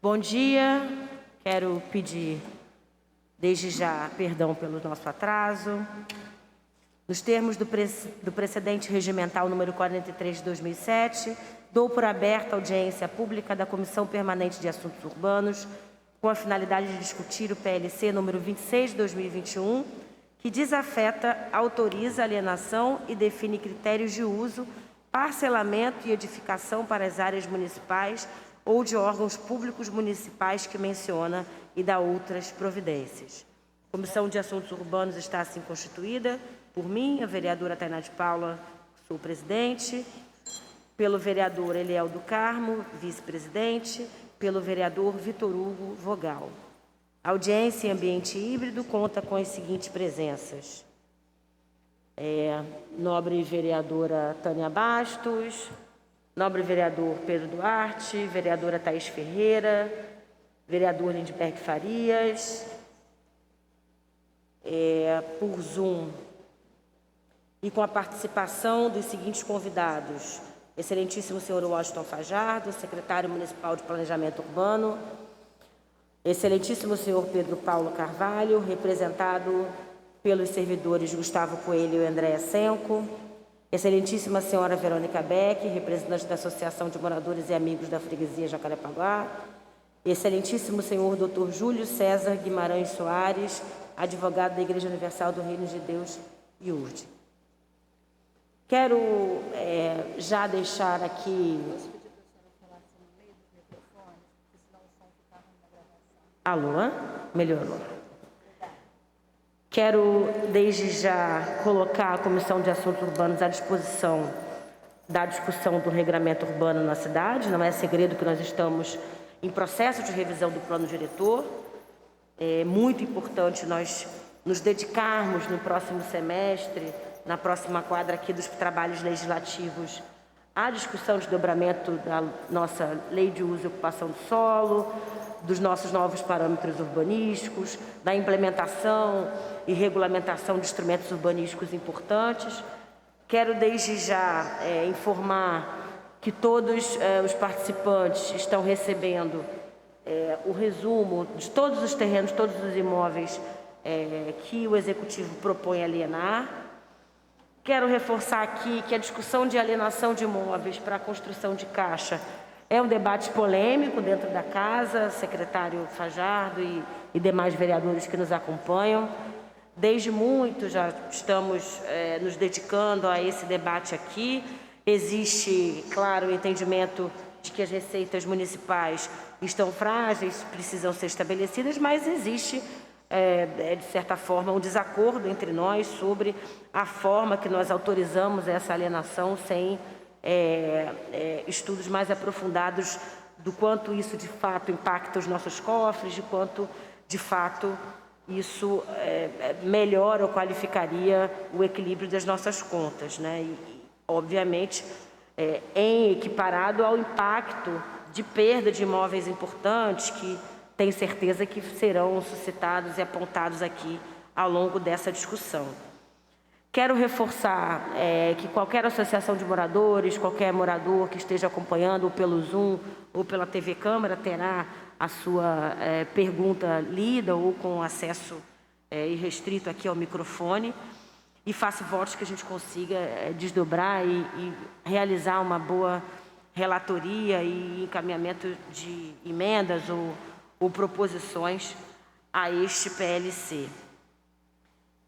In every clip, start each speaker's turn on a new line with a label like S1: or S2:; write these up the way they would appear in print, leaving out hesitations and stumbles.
S1: Bom dia, quero pedir desde já perdão pelo nosso atraso. Nos termos do precedente regimental número 43 de 2007, dou por aberta a audiência pública da Comissão Permanente de Assuntos Urbanos com a finalidade de discutir o PLC número 26 de 2021, que desafeta, autoriza a alienação e define critérios de uso, parcelamento e edificação para as áreas municipais ou de órgãos públicos municipais que menciona e dá outras providências. A Comissão de Assuntos Urbanos está assim constituída por mim, a vereadora Tainá de Paula, sou presidente, pelo vereador Eliel do Carmo, vice-presidente, pelo vereador Vitor Hugo, vogal. A audiência em ambiente híbrido conta com as seguintes presenças. Nobre vereadora Tânia Bastos, nobre vereador Pedro Duarte, vereadora Thaís Ferreira, vereador Lindbergh Farias, por Zoom, e com a participação dos seguintes convidados: excelentíssimo senhor Washington Fajardo, secretário municipal de Planejamento Urbano, excelentíssimo senhor Pedro Paulo Carvalho, representado pelos servidores Gustavo Coelho e Andréa Senco, excelentíssima senhora Verônica Beck, representante da Associação de Moradores e Amigos da Freguesia Jacarepaguá, excelentíssimo senhor Dr. Júlio César Guimarães Soares, advogado da Igreja Universal do Reino de Deus, IURD. Quero já deixar aqui... Alô? Melhorou. Quero, desde já, colocar a Comissão de Assuntos Urbanos à disposição da discussão do regramento urbano na cidade. Não é segredo que nós estamos em processo de revisão do plano diretor. É muito importante nós nos dedicarmos no próximo semestre, na próxima quadra aqui dos trabalhos legislativos, à discussão de dobramento da nossa Lei de Uso e Ocupação do Solo, dos nossos novos parâmetros urbanísticos, da implementação e regulamentação de instrumentos urbanísticos importantes. Quero desde já informar que todos os participantes estão recebendo o resumo de todos os terrenos, todos os imóveis que o Executivo propõe alienar. Quero reforçar aqui que a discussão de alienação de imóveis para a construção de caixa é um debate polêmico dentro da casa, secretário Fajardo e demais vereadores que nos acompanham. Desde muito já estamos nos dedicando a esse debate aqui. Existe, claro, o entendimento de que as receitas municipais estão frágeis, precisam ser estabelecidas, mas existe, de certa forma, um desacordo entre nós sobre a forma que nós autorizamos essa alienação sem estudos mais aprofundados do quanto isso de fato impacta os nossos cofres, de quanto de fato isso melhora ou qualificaria o equilíbrio das nossas contas, né? E obviamente, em equiparado ao impacto de perda de imóveis importantes que tenho certeza que serão suscitados e apontados aqui ao longo dessa discussão. Quero reforçar que qualquer associação de moradores, qualquer morador que esteja acompanhando ou pelo Zoom ou pela TV Câmara terá a sua pergunta lida ou com acesso irrestrito aqui ao microfone, e faço votos que a gente consiga desdobrar e realizar uma boa relatoria e encaminhamento de emendas ou proposições a este PLC.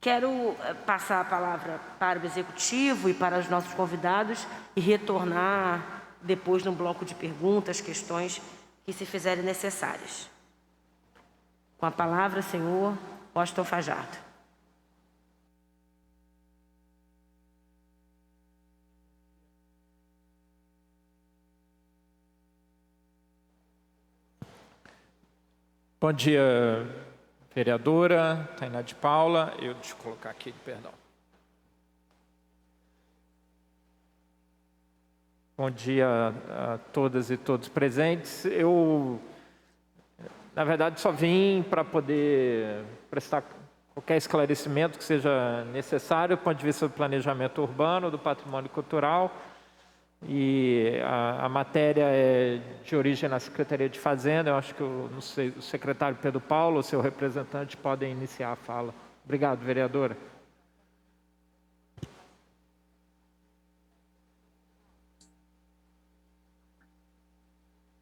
S1: Quero passar a palavra para o Executivo e para os nossos convidados e retornar depois no bloco de perguntas, questões que se fizerem necessárias. Com a palavra, senhor Washington Fajardo.
S2: Bom dia, vereadora Tainá de Paula. Deixa eu colocar aqui, perdão. Bom dia a todas e todos presentes. Eu, na verdade, só vim para poder prestar qualquer esclarecimento que seja necessário do ponto de vista do planejamento urbano, do patrimônio cultural, e a matéria é de origem na Secretaria de Fazenda. Eu acho que não sei, o secretário Pedro Paulo, o seu representante, podem iniciar a fala. Obrigado, vereadora.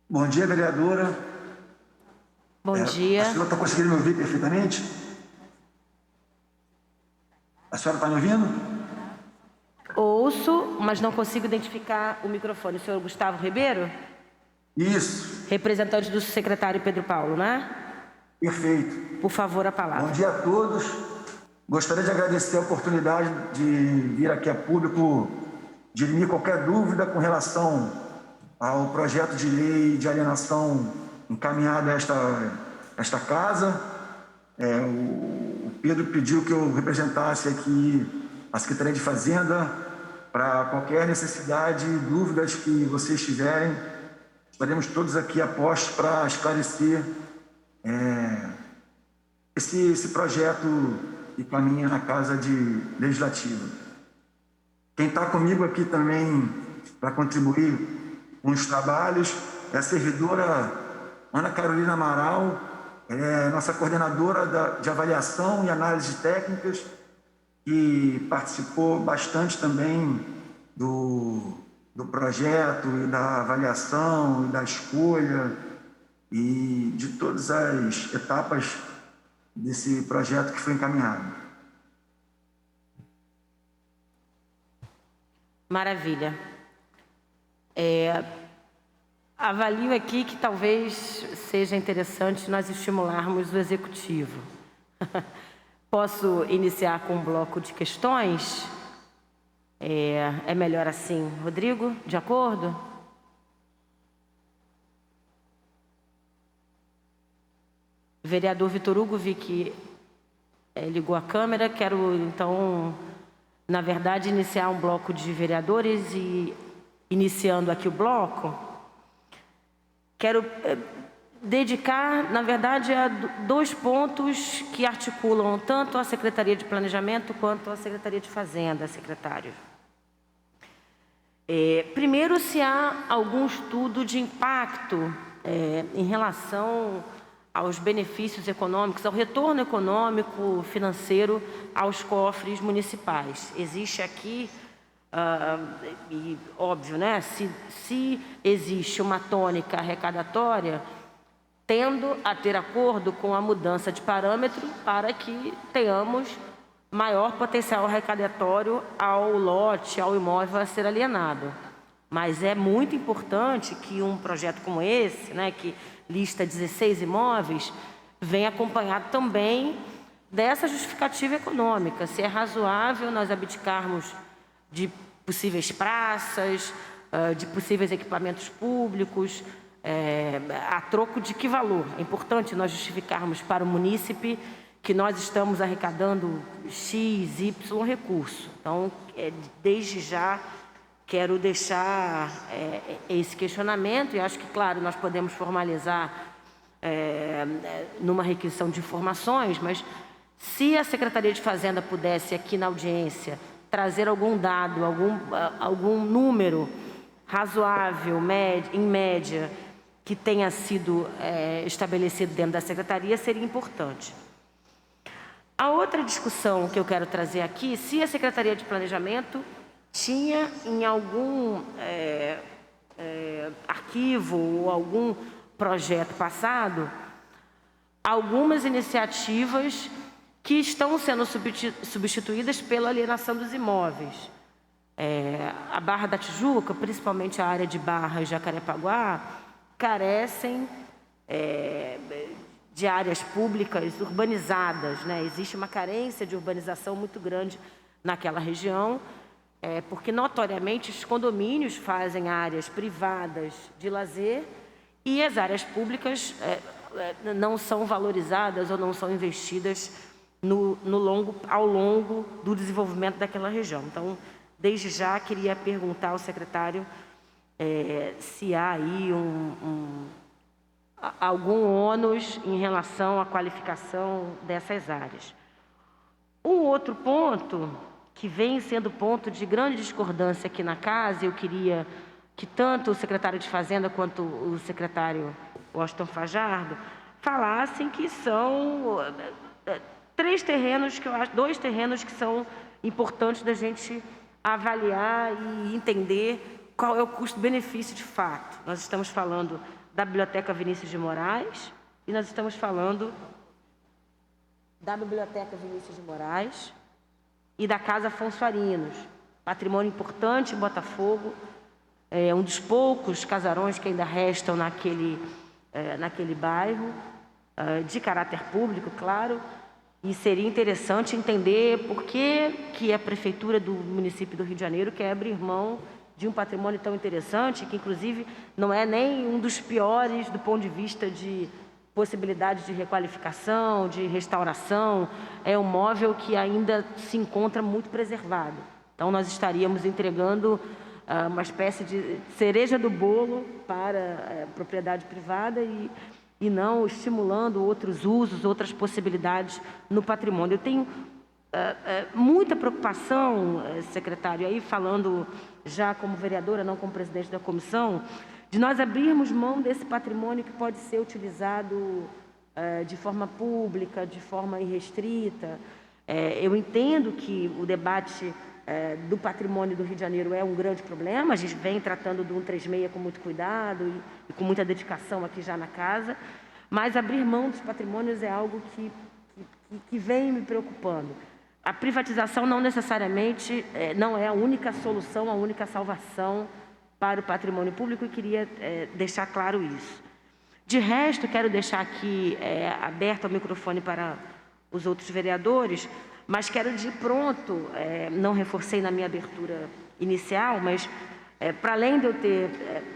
S3: Bom dia, vereadora.
S1: Bom dia.
S3: A senhora está conseguindo me ouvir perfeitamente? A senhora está me ouvindo?
S1: Ouço, mas não consigo identificar o microfone. O senhor Gustavo Ribeiro?
S3: Isso.
S1: Representante do secretário Pedro Paulo, né?
S3: Perfeito.
S1: Por favor, a palavra.
S3: Bom dia a todos. Gostaria de agradecer a oportunidade de vir aqui a público dirimir qualquer dúvida com relação ao projeto de lei de alienação encaminhado a esta casa. O Pedro pediu que eu representasse aqui a Secretaria de Fazenda para qualquer necessidade e dúvidas que vocês tiverem. Estaremos todos aqui a postos para esclarecer esse projeto que caminha na Casa Legislativa. Quem está comigo aqui também para contribuir com os trabalhos é a servidora Ana Carolina Amaral, nossa coordenadora de avaliação e análise técnicas, que participou bastante também do projeto e da avaliação e da escolha e de todas as etapas desse projeto que foi encaminhado.
S1: Maravilha. Avalio aqui que talvez seja interessante nós estimularmos o executivo. Posso iniciar com um bloco de questões? É melhor assim. Rodrigo, de acordo? O vereador Vitor Hugo, vi que ligou a câmera. Quero, então, na verdade, iniciar um bloco de vereadores e, iniciando aqui o bloco, quero dedicar, na verdade, a dois pontos que articulam tanto a Secretaria de Planejamento quanto a Secretaria de Fazenda, secretário. Primeiro, se há algum estudo de impacto em relação aos benefícios econômicos, ao retorno econômico, financeiro aos cofres municipais. Existe aqui, e óbvio, né? Se existe uma tônica arrecadatória, tendo a ter acordo com a mudança de parâmetro para que tenhamos maior potencial arrecadatório ao lote, ao imóvel a ser alienado. Mas é muito importante que um projeto como esse, né, que lista 16 imóveis, venha acompanhado também dessa justificativa econômica. Se é razoável nós abdicarmos de possíveis praças, de possíveis equipamentos públicos, a troco de que valor? É importante nós justificarmos para o munícipe que nós estamos arrecadando X, Y recurso. Então, desde já, quero deixar esse questionamento e acho que, claro, nós podemos formalizar numa requisição de informações, mas se a Secretaria de Fazenda pudesse aqui na audiência trazer algum dado, algum número razoável, em média, que tenha sido estabelecido dentro da Secretaria, seria importante. A outra discussão que eu quero trazer aqui, se a Secretaria de Planejamento tinha em algum arquivo ou algum projeto passado algumas iniciativas que estão sendo substituídas pela alienação dos imóveis. A Barra da Tijuca, principalmente a área de Barra e Jacarepaguá, carecem de áreas públicas urbanizadas, né? Existe uma carência de urbanização muito grande naquela região, porque notoriamente os condomínios fazem áreas privadas de lazer e as áreas públicas não são valorizadas ou não são investidas ao longo do desenvolvimento daquela região. Então, desde já, queria perguntar ao secretário se há aí algum ônus em relação à qualificação dessas áreas. Um outro ponto, que vem sendo ponto de grande discordância aqui na casa, eu queria que tanto o secretário de Fazenda quanto o secretário Washington Fajardo falassem que são dois terrenos que são importantes da gente avaliar e entender qual é o custo-benefício de fato. Nós estamos falando da Biblioteca Vinícius de Moraes e nós estamos falando da Biblioteca Vinícius de Moraes e da Casa Afonso Arinos, patrimônio importante em Botafogo, é um dos poucos casarões que ainda restam naquele bairro, de caráter público, claro, e seria interessante entender por que a Prefeitura do município do Rio de Janeiro quer abrir mão de um patrimônio tão interessante, que inclusive não é nem um dos piores do ponto de vista de possibilidade de requalificação, de restauração, é um móvel que ainda se encontra muito preservado. Então nós estaríamos entregando uma espécie de cereja do bolo para a propriedade privada e não estimulando outros usos, outras possibilidades no patrimônio. Eu tenho muita preocupação, secretário, aí falando já como vereadora, não como presidente da comissão, de nós abrirmos mão desse patrimônio que pode ser utilizado de forma pública, de forma irrestrita. Eu entendo que o debate do patrimônio do Rio de Janeiro é um grande problema, a gente vem tratando do 136 com muito cuidado e com muita dedicação aqui já na casa, mas abrir mão dos patrimônios é algo que vem me preocupando. A privatização não necessariamente não é a única solução, a única salvação para o patrimônio público, e queria deixar claro isso. De resto, quero deixar aqui aberto o microfone para os outros vereadores, mas quero de pronto, não reforcei na minha abertura inicial, mas para além de eu ter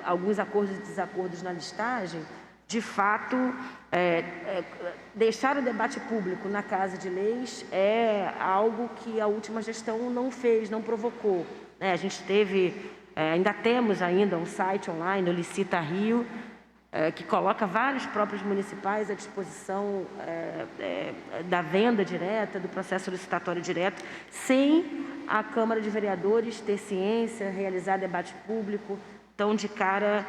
S1: alguns acordos e desacordos na listagem, de fato, deixar o debate público na Casa de Leis é algo que a última gestão não fez, não provocou. A gente ainda temos um site online, o Licita Rio, que coloca vários próprios municipais à disposição da venda direta, do processo licitatório direto, sem a Câmara de Vereadores ter ciência, realizar debate público. Então, de cara,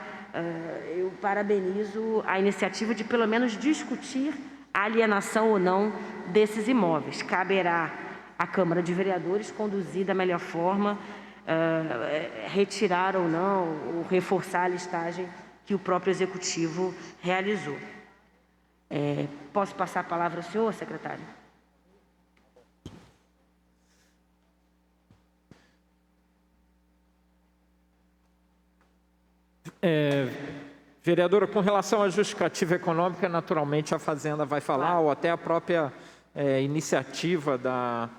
S1: eu parabenizo a iniciativa de, pelo menos, discutir a alienação ou não desses imóveis. Caberá à Câmara de Vereadores conduzir da melhor forma, retirar ou não, ou reforçar a listagem que o próprio Executivo realizou. Posso passar a palavra ao senhor, secretário?
S2: Vereadora, com relação à justificativa econômica, naturalmente a Fazenda vai falar, claro, ou até a própria iniciativa da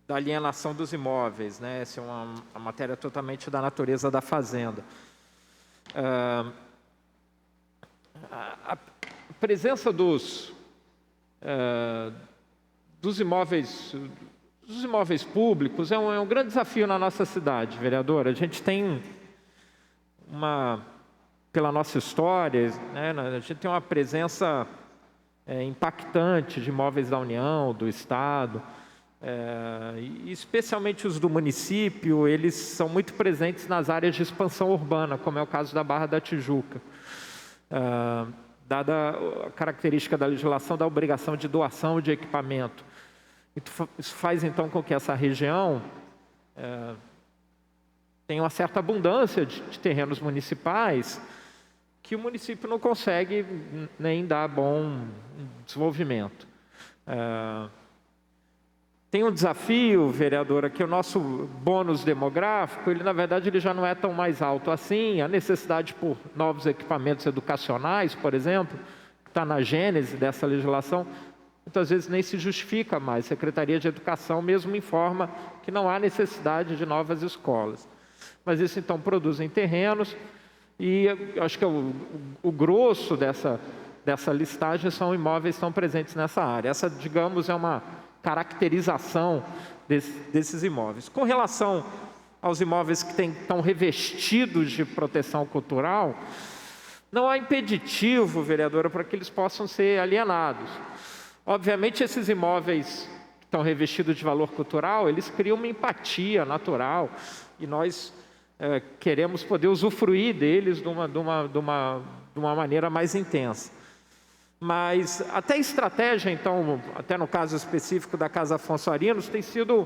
S2: alienação dos imóveis, né? Essa é uma matéria totalmente da natureza da Fazenda. A presença dos imóveis públicos é um grande desafio na nossa cidade, vereadora. A gente tem pela nossa história, né, a gente tem uma presença impactante de imóveis da União, do Estado, e especialmente os do município, eles são muito presentes nas áreas de expansão urbana, como é o caso da Barra da Tijuca. Dada a característica da legislação da obrigação de doação de equipamento. Isso faz, então, com que essa região tenha uma certa abundância de terrenos municipais que o município não consegue nem dar bom desenvolvimento. Tem um desafio, vereadora, que o nosso bônus demográfico, na verdade, ele já não é tão mais alto assim. A necessidade por novos equipamentos educacionais, por exemplo, que está na gênese dessa legislação, muitas vezes nem se justifica mais. A Secretaria de Educação mesmo informa que não há necessidade de novas escolas. Mas isso, então, produzem terrenos, e eu acho que o grosso dessa listagem são imóveis que estão presentes nessa área. Essa, digamos, é uma caracterização desses imóveis. Com relação aos imóveis que estão revestidos de proteção cultural, não há impeditivo, vereadora, para que eles possam ser alienados. Obviamente, esses imóveis estão revestidos de valor cultural, eles criam uma empatia natural e nós queremos poder usufruir deles de uma maneira mais intensa. Mas até a estratégia, então, até no caso específico da Casa Afonso Arinos, tem sido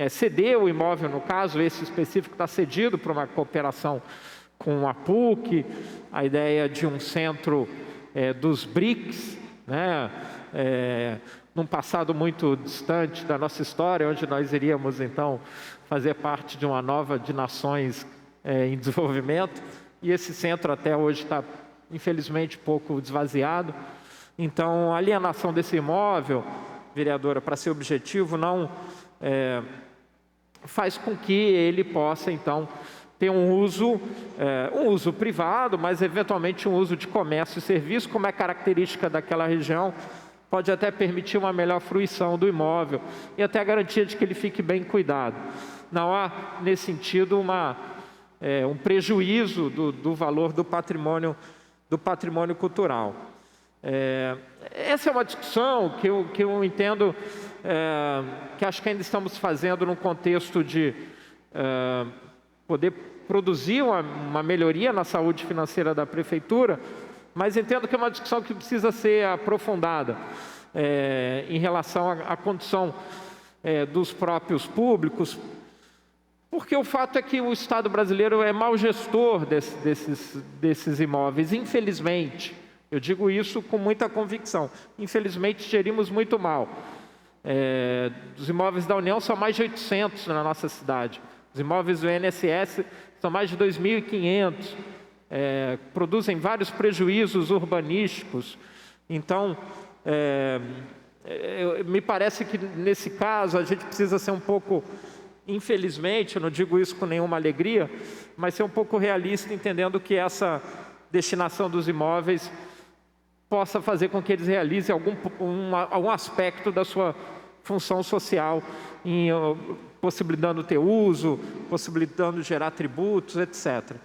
S2: ceder o imóvel, no caso, esse específico está cedido para uma cooperação com a PUC, a ideia de um centro dos BRICS, né? Num passado muito distante da nossa história, onde nós iríamos, então, fazer parte de uma nova de nações em desenvolvimento, e esse centro até hoje está, infelizmente, pouco esvaziado. Então, a alienação desse imóvel, vereadora, para ser objetivo, não faz com que ele possa, então, ter um uso privado, mas eventualmente um uso de comércio e serviço, como é característica daquela região, pode até permitir uma melhor fruição do imóvel e até a garantia de que ele fique bem cuidado. Não há, nesse sentido, um prejuízo do valor do patrimônio cultural. Essa é uma discussão que eu entendo, que acho que ainda estamos fazendo num contexto de poder produzir uma melhoria na saúde financeira da prefeitura, mas entendo que é uma discussão que precisa ser aprofundada em relação à condição dos próprios públicos, porque o fato é que o Estado brasileiro é mau gestor desses imóveis, infelizmente. Eu digo isso com muita convicção. Infelizmente, gerimos muito mal. Os imóveis da União são mais de 800 na nossa cidade. Os imóveis do INSS são mais de 2.500. Produzem vários prejuízos urbanísticos. Então, me parece que, nesse caso, a gente precisa ser um pouco, infelizmente, eu não digo isso com nenhuma alegria, mas ser um pouco realista, entendendo que essa destinação dos imóveis possa fazer com que eles realizem algum aspecto da sua função social, possibilitando ter uso, possibilitando gerar tributos, etc.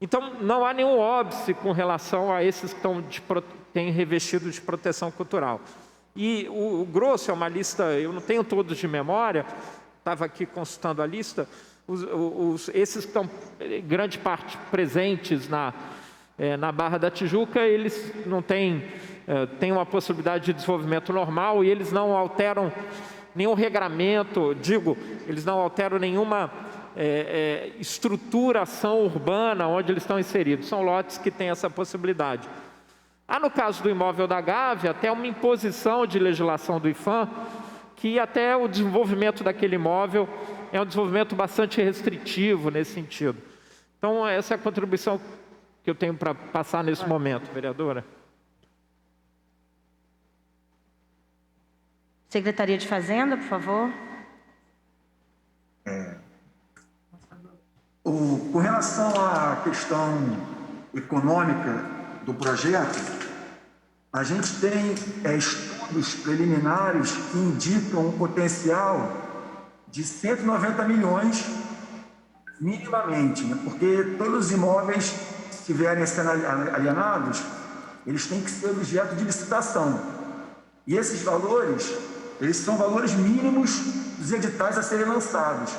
S2: Então, não há nenhum óbice com relação a esses que têm revestido de proteção cultural. E o grosso é uma lista, eu não tenho todos de memória, estava aqui consultando a lista, esses que estão, grande parte, presentes na Barra da Tijuca, eles não têm uma possibilidade de desenvolvimento normal e eles não alteram nenhum regramento, eles não alteram nenhuma estruturação urbana onde eles estão inseridos. São lotes que têm essa possibilidade. No caso do imóvel da Gávea, até uma imposição de legislação do IPHAN, que até o desenvolvimento daquele imóvel é um desenvolvimento bastante restritivo nesse sentido. Então, essa é a contribuição que eu tenho para passar nesse momento, vereadora.
S1: Secretaria de Fazenda, por favor.
S3: Com relação à questão econômica do projeto, a gente tem estudos preliminares que indicam um potencial de 190 milhões minimamente, né? Porque todos os imóveis, se estiverem sendo alienados, eles têm que ser objeto de licitação. E esses valores, eles são valores mínimos dos editais a serem lançados.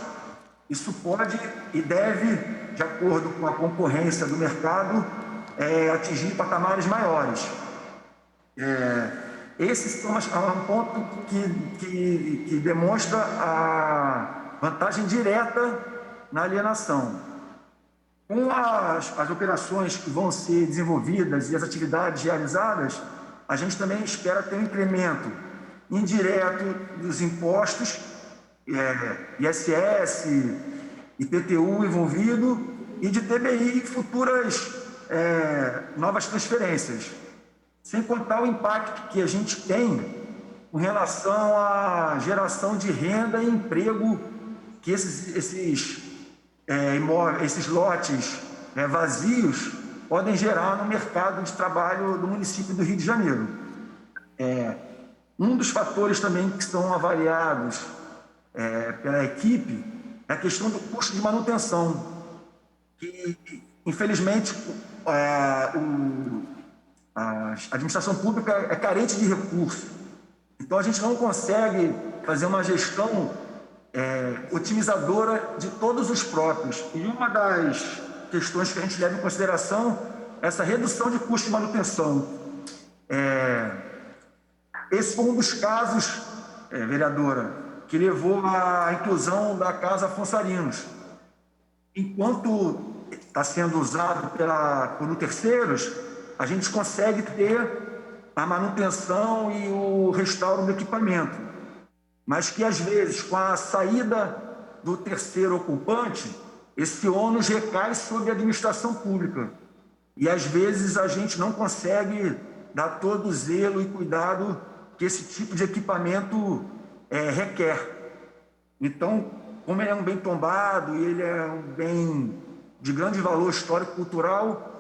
S3: Isso pode e deve, de acordo com a concorrência do mercado, atingir patamares maiores. Esse é um ponto que demonstra a vantagem direta na alienação. Com as operações que vão ser desenvolvidas e as atividades realizadas, a gente também espera ter um incremento indireto dos impostos, ISS, IPTU envolvido, e de TBI e futuras novas transferências. Sem contar o impacto que a gente tem com relação à geração de renda e emprego que esses lotes vazios podem gerar no mercado de trabalho do município do Rio de Janeiro. Um dos fatores também que são avaliados pela equipe é a questão do custo de manutenção, que, infelizmente, a administração pública é carente de recursos. Então, a gente não consegue fazer uma gestão otimizadora de todos os próprios. E uma das questões que a gente leva em consideração é essa redução de custo de manutenção. Esse foi um dos casos, vereadora, que levou à inclusão da Casa Afonso Arinos. Enquanto está sendo usado por terceiros, a gente consegue ter a manutenção e o restauro do equipamento, mas que às vezes com a saída do terceiro ocupante, esse ônus recai sobre a administração pública e às vezes a gente não consegue dar todo o zelo e cuidado que esse tipo de equipamento requer. Então, como ele é um bem tombado e ele é um bem de grande valor histórico-cultural,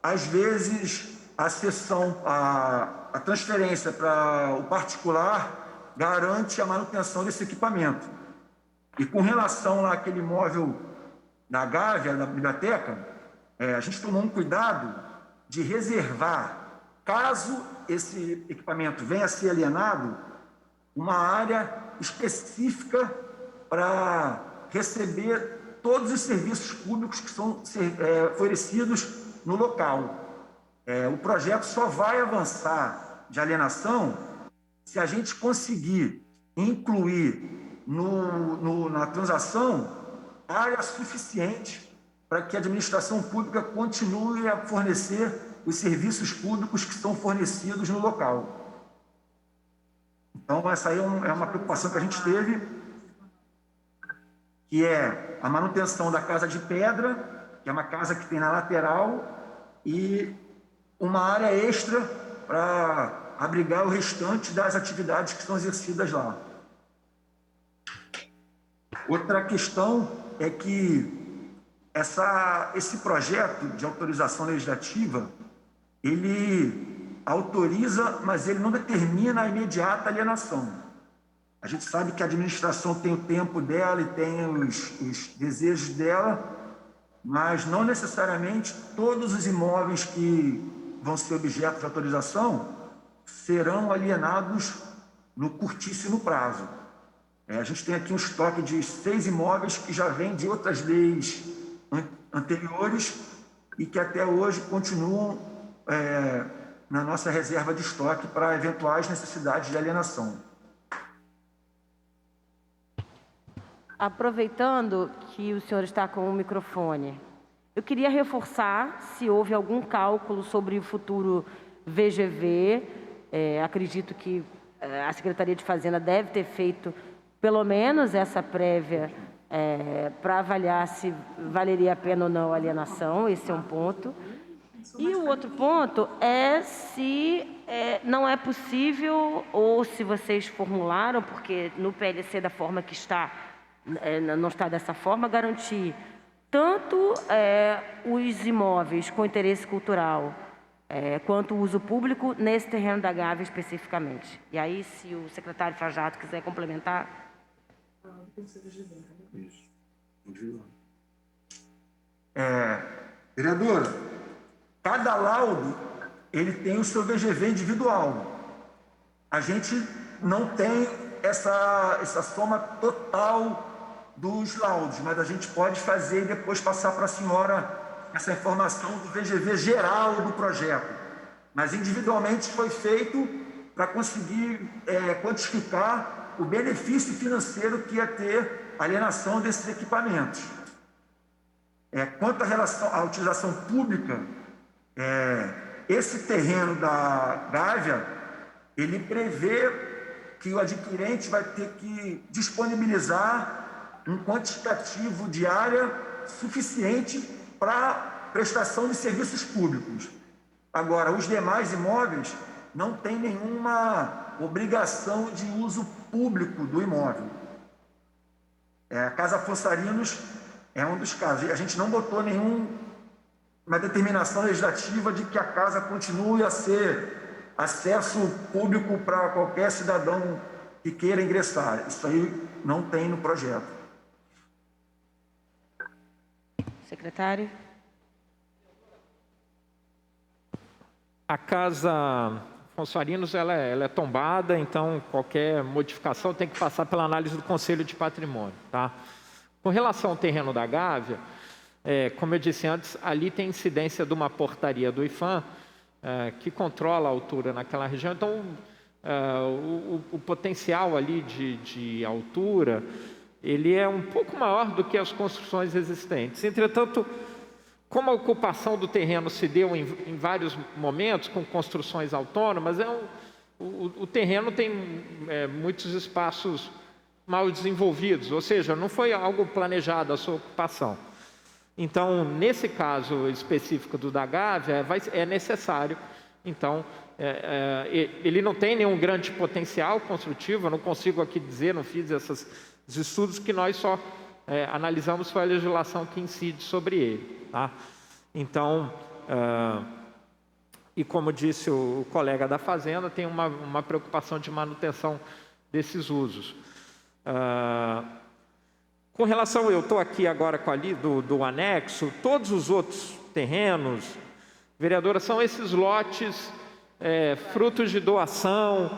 S3: às vezes a cessão, a transferência para o particular garante a manutenção desse equipamento. E com relação àquele imóvel da Gávea, da biblioteca, a gente tomou um cuidado de reservar, caso esse equipamento venha a ser alienado, uma área específica para receber todos os serviços públicos que são oferecidos no local. O projeto só vai avançar de alienação se a gente conseguir incluir na transação área suficiente para que a administração pública continue a fornecer os serviços públicos que são fornecidos no local. Então, essa aí é uma preocupação que a gente teve, que é a manutenção da casa de pedra, que é uma casa que tem na lateral, e uma área extra para abrigar o restante das atividades que são exercidas lá. Outra questão é que esse projeto de autorização legislativa, ele autoriza, mas ele não determina a imediata alienação. A gente sabe que a administração tem o tempo dela e tem os desejos dela, mas não necessariamente todos os imóveis que vão ser objeto de autorização serão alienados no curtíssimo prazo. A gente tem aqui um estoque de 6 imóveis que já vem de outras leis anteriores e que até hoje continuam na nossa reserva de estoque para eventuais necessidades de alienação.
S1: Aproveitando que o senhor está com o microfone, eu queria reforçar se houve algum cálculo sobre o futuro VGV. Acredito que a Secretaria de Fazenda deve ter feito pelo menos essa prévia para avaliar se valeria a pena ou não a alienação. Esse é um ponto. E o outro ponto é se não é possível, ou se vocês formularam, porque no PLC da forma que está, não está dessa forma, garantir tanto os imóveis com interesse cultural quanto o uso público nesse terreno da Gávea especificamente. E aí, se o secretário Fajato quiser complementar.
S3: Vereadora, cada laudo ele tem o seu VGV individual. A gente não tem essa soma total dos laudos, mas a gente pode fazer e depois passar para a senhora essa informação do VGV geral do projeto. Mas individualmente foi feito para conseguir quantificar o benefício financeiro que ia ter a alienação desses equipamentos. Quanto à utilização pública, esse terreno da Gávea, ele prevê que o adquirente vai ter que disponibilizar um quantitativo de área suficiente para prestação de serviços públicos. Agora, os demais imóveis não têm nenhuma obrigação de uso público do imóvel. A Casa Afonso Arinos é um dos casos. A gente não botou nenhuma determinação legislativa de que a casa continue a ser acesso público para qualquer cidadão que queira ingressar. Isso aí não tem no projeto.
S1: Secretário.
S2: A Casa Consuarinos ela é tombada, então qualquer modificação tem que passar pela análise do Conselho de Patrimônio, tá? Com relação ao terreno da Gávea, como eu disse antes, ali tem incidência de uma portaria do IPHAN que controla a altura naquela região, então o potencial ali de altura, ele é um pouco maior do que as construções existentes. Entretanto, como a ocupação do terreno se deu em vários momentos, com construções autônomas, o terreno tem muitos espaços mal desenvolvidos, ou seja, não foi algo planejado a sua ocupação. Então, nesse caso específico do da Gávea, é necessário, então, ele não tem nenhum grande potencial construtivo, eu não consigo aqui dizer, não fiz esses estudos, que nós só analisamos foi a legislação que incide sobre ele, tá? Então, e como disse o colega da Fazenda, tem uma preocupação de manutenção desses usos. Com relação, eu estou aqui agora com ali do anexo, todos os outros terrenos, vereadora, são esses lotes frutos de doação,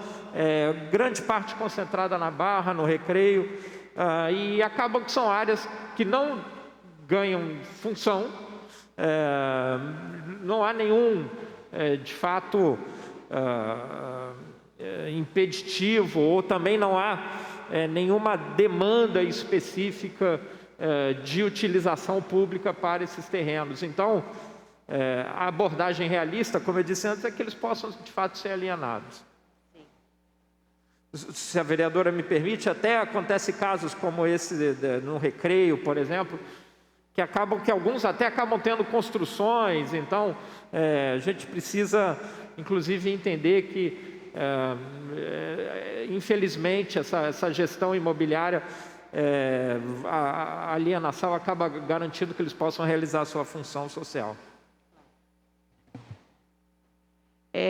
S2: grande parte concentrada na Barra, no Recreio, e acabam que são áreas que não ganham função, não há nenhum, de fato, impeditivo, ou também não há nenhuma demanda específica de utilização pública para esses terrenos. Então, a abordagem realista, como eu disse antes, é que eles possam, de fato, ser alienados. Se a vereadora me permite, até acontece casos como esse no Recreio, por exemplo, que alguns até acabam tendo construções. Então, a gente precisa, inclusive, entender que infelizmente essa gestão imobiliária, a alienação acaba garantindo que eles possam realizar a sua função social.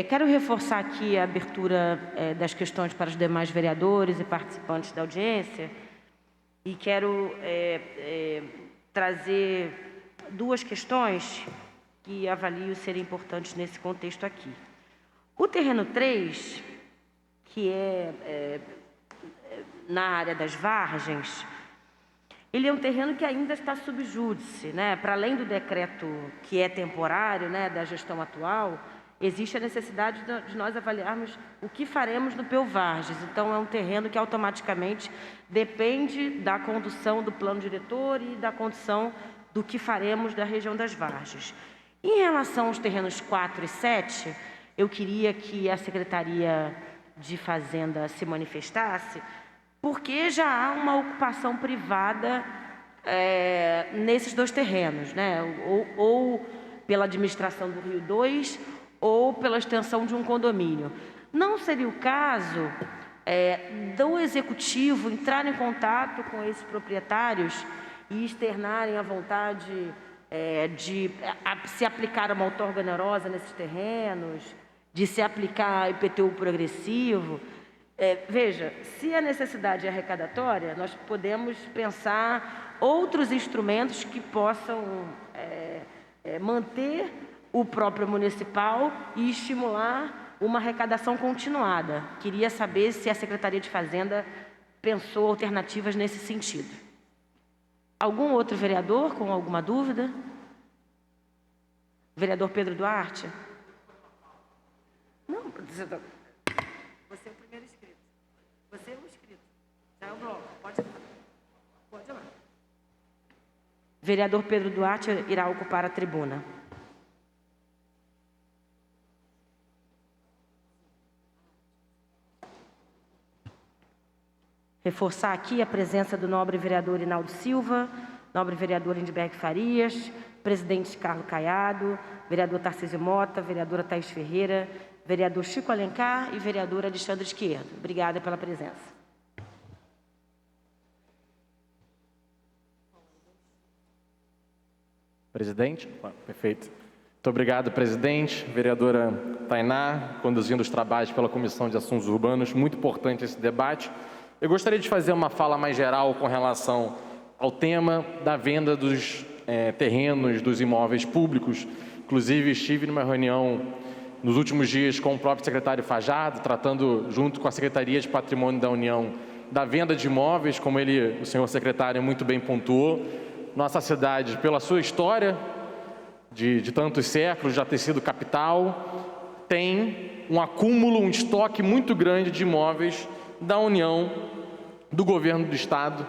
S1: Quero reforçar aqui a abertura das questões para os demais vereadores e participantes da audiência, e quero trazer duas questões que avalio serem importantes nesse contexto aqui. O terreno 3, que na área das Vargens, ele é um terreno que ainda está sob júdice, né? Para além do decreto que é temporário, né, da gestão atual, existe a necessidade de nós avaliarmos o que faremos no PEU Vargens. Então, é um terreno que automaticamente depende da condução do plano diretor e da condução do que faremos da região das Vargens. Em relação aos terrenos 4 e 7, eu queria que a Secretaria de Fazenda se manifestasse, porque já há uma ocupação privada nesses dois terrenos, né? Ou pela administração do Rio 2, ou pela extensão de um condomínio. Não seria o caso do Executivo entrar em contato com esses proprietários e externarem a vontade de se aplicar uma outorga onerosa nesses terrenos, de se aplicar IPTU progressivo? Veja, se a necessidade é arrecadatória, nós podemos pensar outros instrumentos que possam manter o próprio municipal e estimular uma arrecadação continuada. Queria saber se a Secretaria de Fazenda pensou alternativas nesse sentido. Algum outro vereador com alguma dúvida? Vereador Pedro Duarte? Não, você é o primeiro inscrito. Você é o inscrito. Já é o bloco. Pode ir lá. Vereador Pedro Duarte irá ocupar a tribuna. Reforçar aqui a presença do nobre vereador Inaldo Silva, nobre vereador Lindbergh Farias, presidente Carlos Caiado, vereador Tarcísio Mota, vereadora Thaís Ferreira, vereador Chico Alencar e vereador Alexandre Izquierdo. Obrigada pela presença.
S4: Presidente? Perfeito. Muito obrigado, presidente. Vereadora Tainá, conduzindo os trabalhos pela Comissão de Assuntos Urbanos. Muito importante esse debate. Eu gostaria de fazer uma fala mais geral com relação ao tema da venda dos terrenos, dos imóveis públicos. Inclusive, estive numa reunião nos últimos dias com o próprio secretário Fajardo, tratando junto com a Secretaria de Patrimônio da União da venda de imóveis, como o senhor secretário muito bem pontuou. Nossa cidade, pela sua história de tantos séculos, já ter sido capital, tem um acúmulo, um estoque muito grande de imóveis da União, do governo do Estado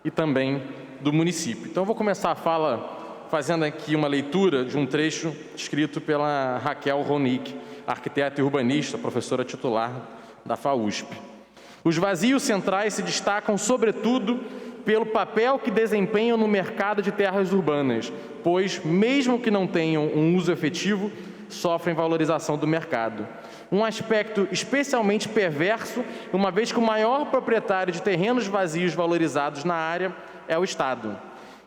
S4: e também do município. Então, eu vou começar a fala fazendo aqui uma leitura de um trecho escrito pela Raquel Ronick, arquiteta e urbanista, professora titular da FAUSP. Os vazios centrais se destacam, sobretudo, pelo papel que desempenham no mercado de terras urbanas, pois, mesmo que não tenham um uso efetivo, sofrem valorização do mercado. Um aspecto especialmente perverso, uma vez que o maior proprietário de terrenos vazios valorizados na área é o Estado.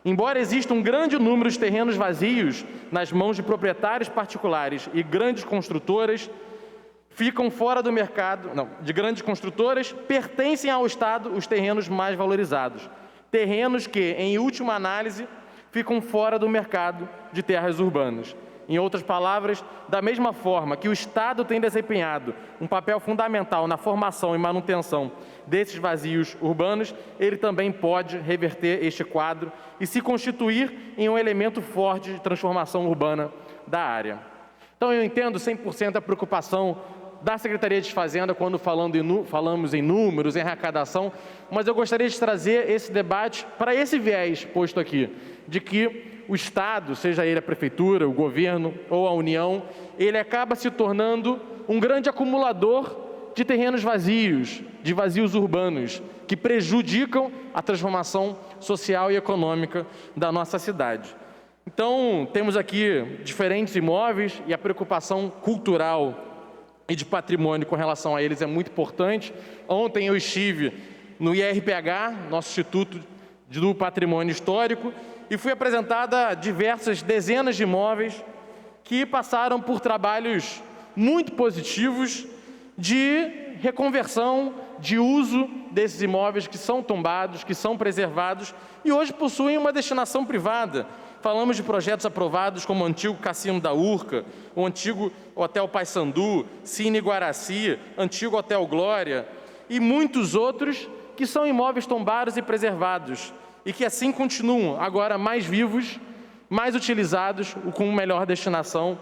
S4: Embora exista um grande número de terrenos vazios nas mãos de proprietários particulares e grandes construtoras, ficam fora do mercado, de grandes construtoras, pertencem ao Estado os terrenos mais valorizados. Terrenos que, em última análise, ficam fora do mercado de terras urbanas. Em outras palavras, da mesma forma que o Estado tem desempenhado um papel fundamental na formação e manutenção desses vazios urbanos, ele também pode reverter este quadro e se constituir em um elemento forte de transformação urbana da área. Então, eu entendo 100% a preocupação da Secretaria de Fazenda quando falamos em números, em arrecadação, mas eu gostaria de trazer esse debate para esse viés posto aqui, de que o Estado, seja ele a Prefeitura, o Governo ou a União, ele acaba se tornando um grande acumulador de terrenos vazios, de vazios urbanos, que prejudicam a transformação social e econômica da nossa cidade. Então, temos aqui diferentes imóveis e a preocupação cultural e de patrimônio com relação a eles é muito importante. Ontem eu estive no IRPH, nosso Instituto do Patrimônio Histórico, e fui apresentada diversas dezenas de imóveis que passaram por trabalhos muito positivos de reconversão, de uso desses imóveis que são tombados, que são preservados e hoje possuem uma destinação privada. Falamos de projetos aprovados como o antigo Cassino da Urca, o antigo Hotel Paissandu, Cine Guaraci, antigo Hotel Glória e muitos outros que são imóveis tombados e preservados e que assim continuam, agora mais vivos, mais utilizados, com melhor destinação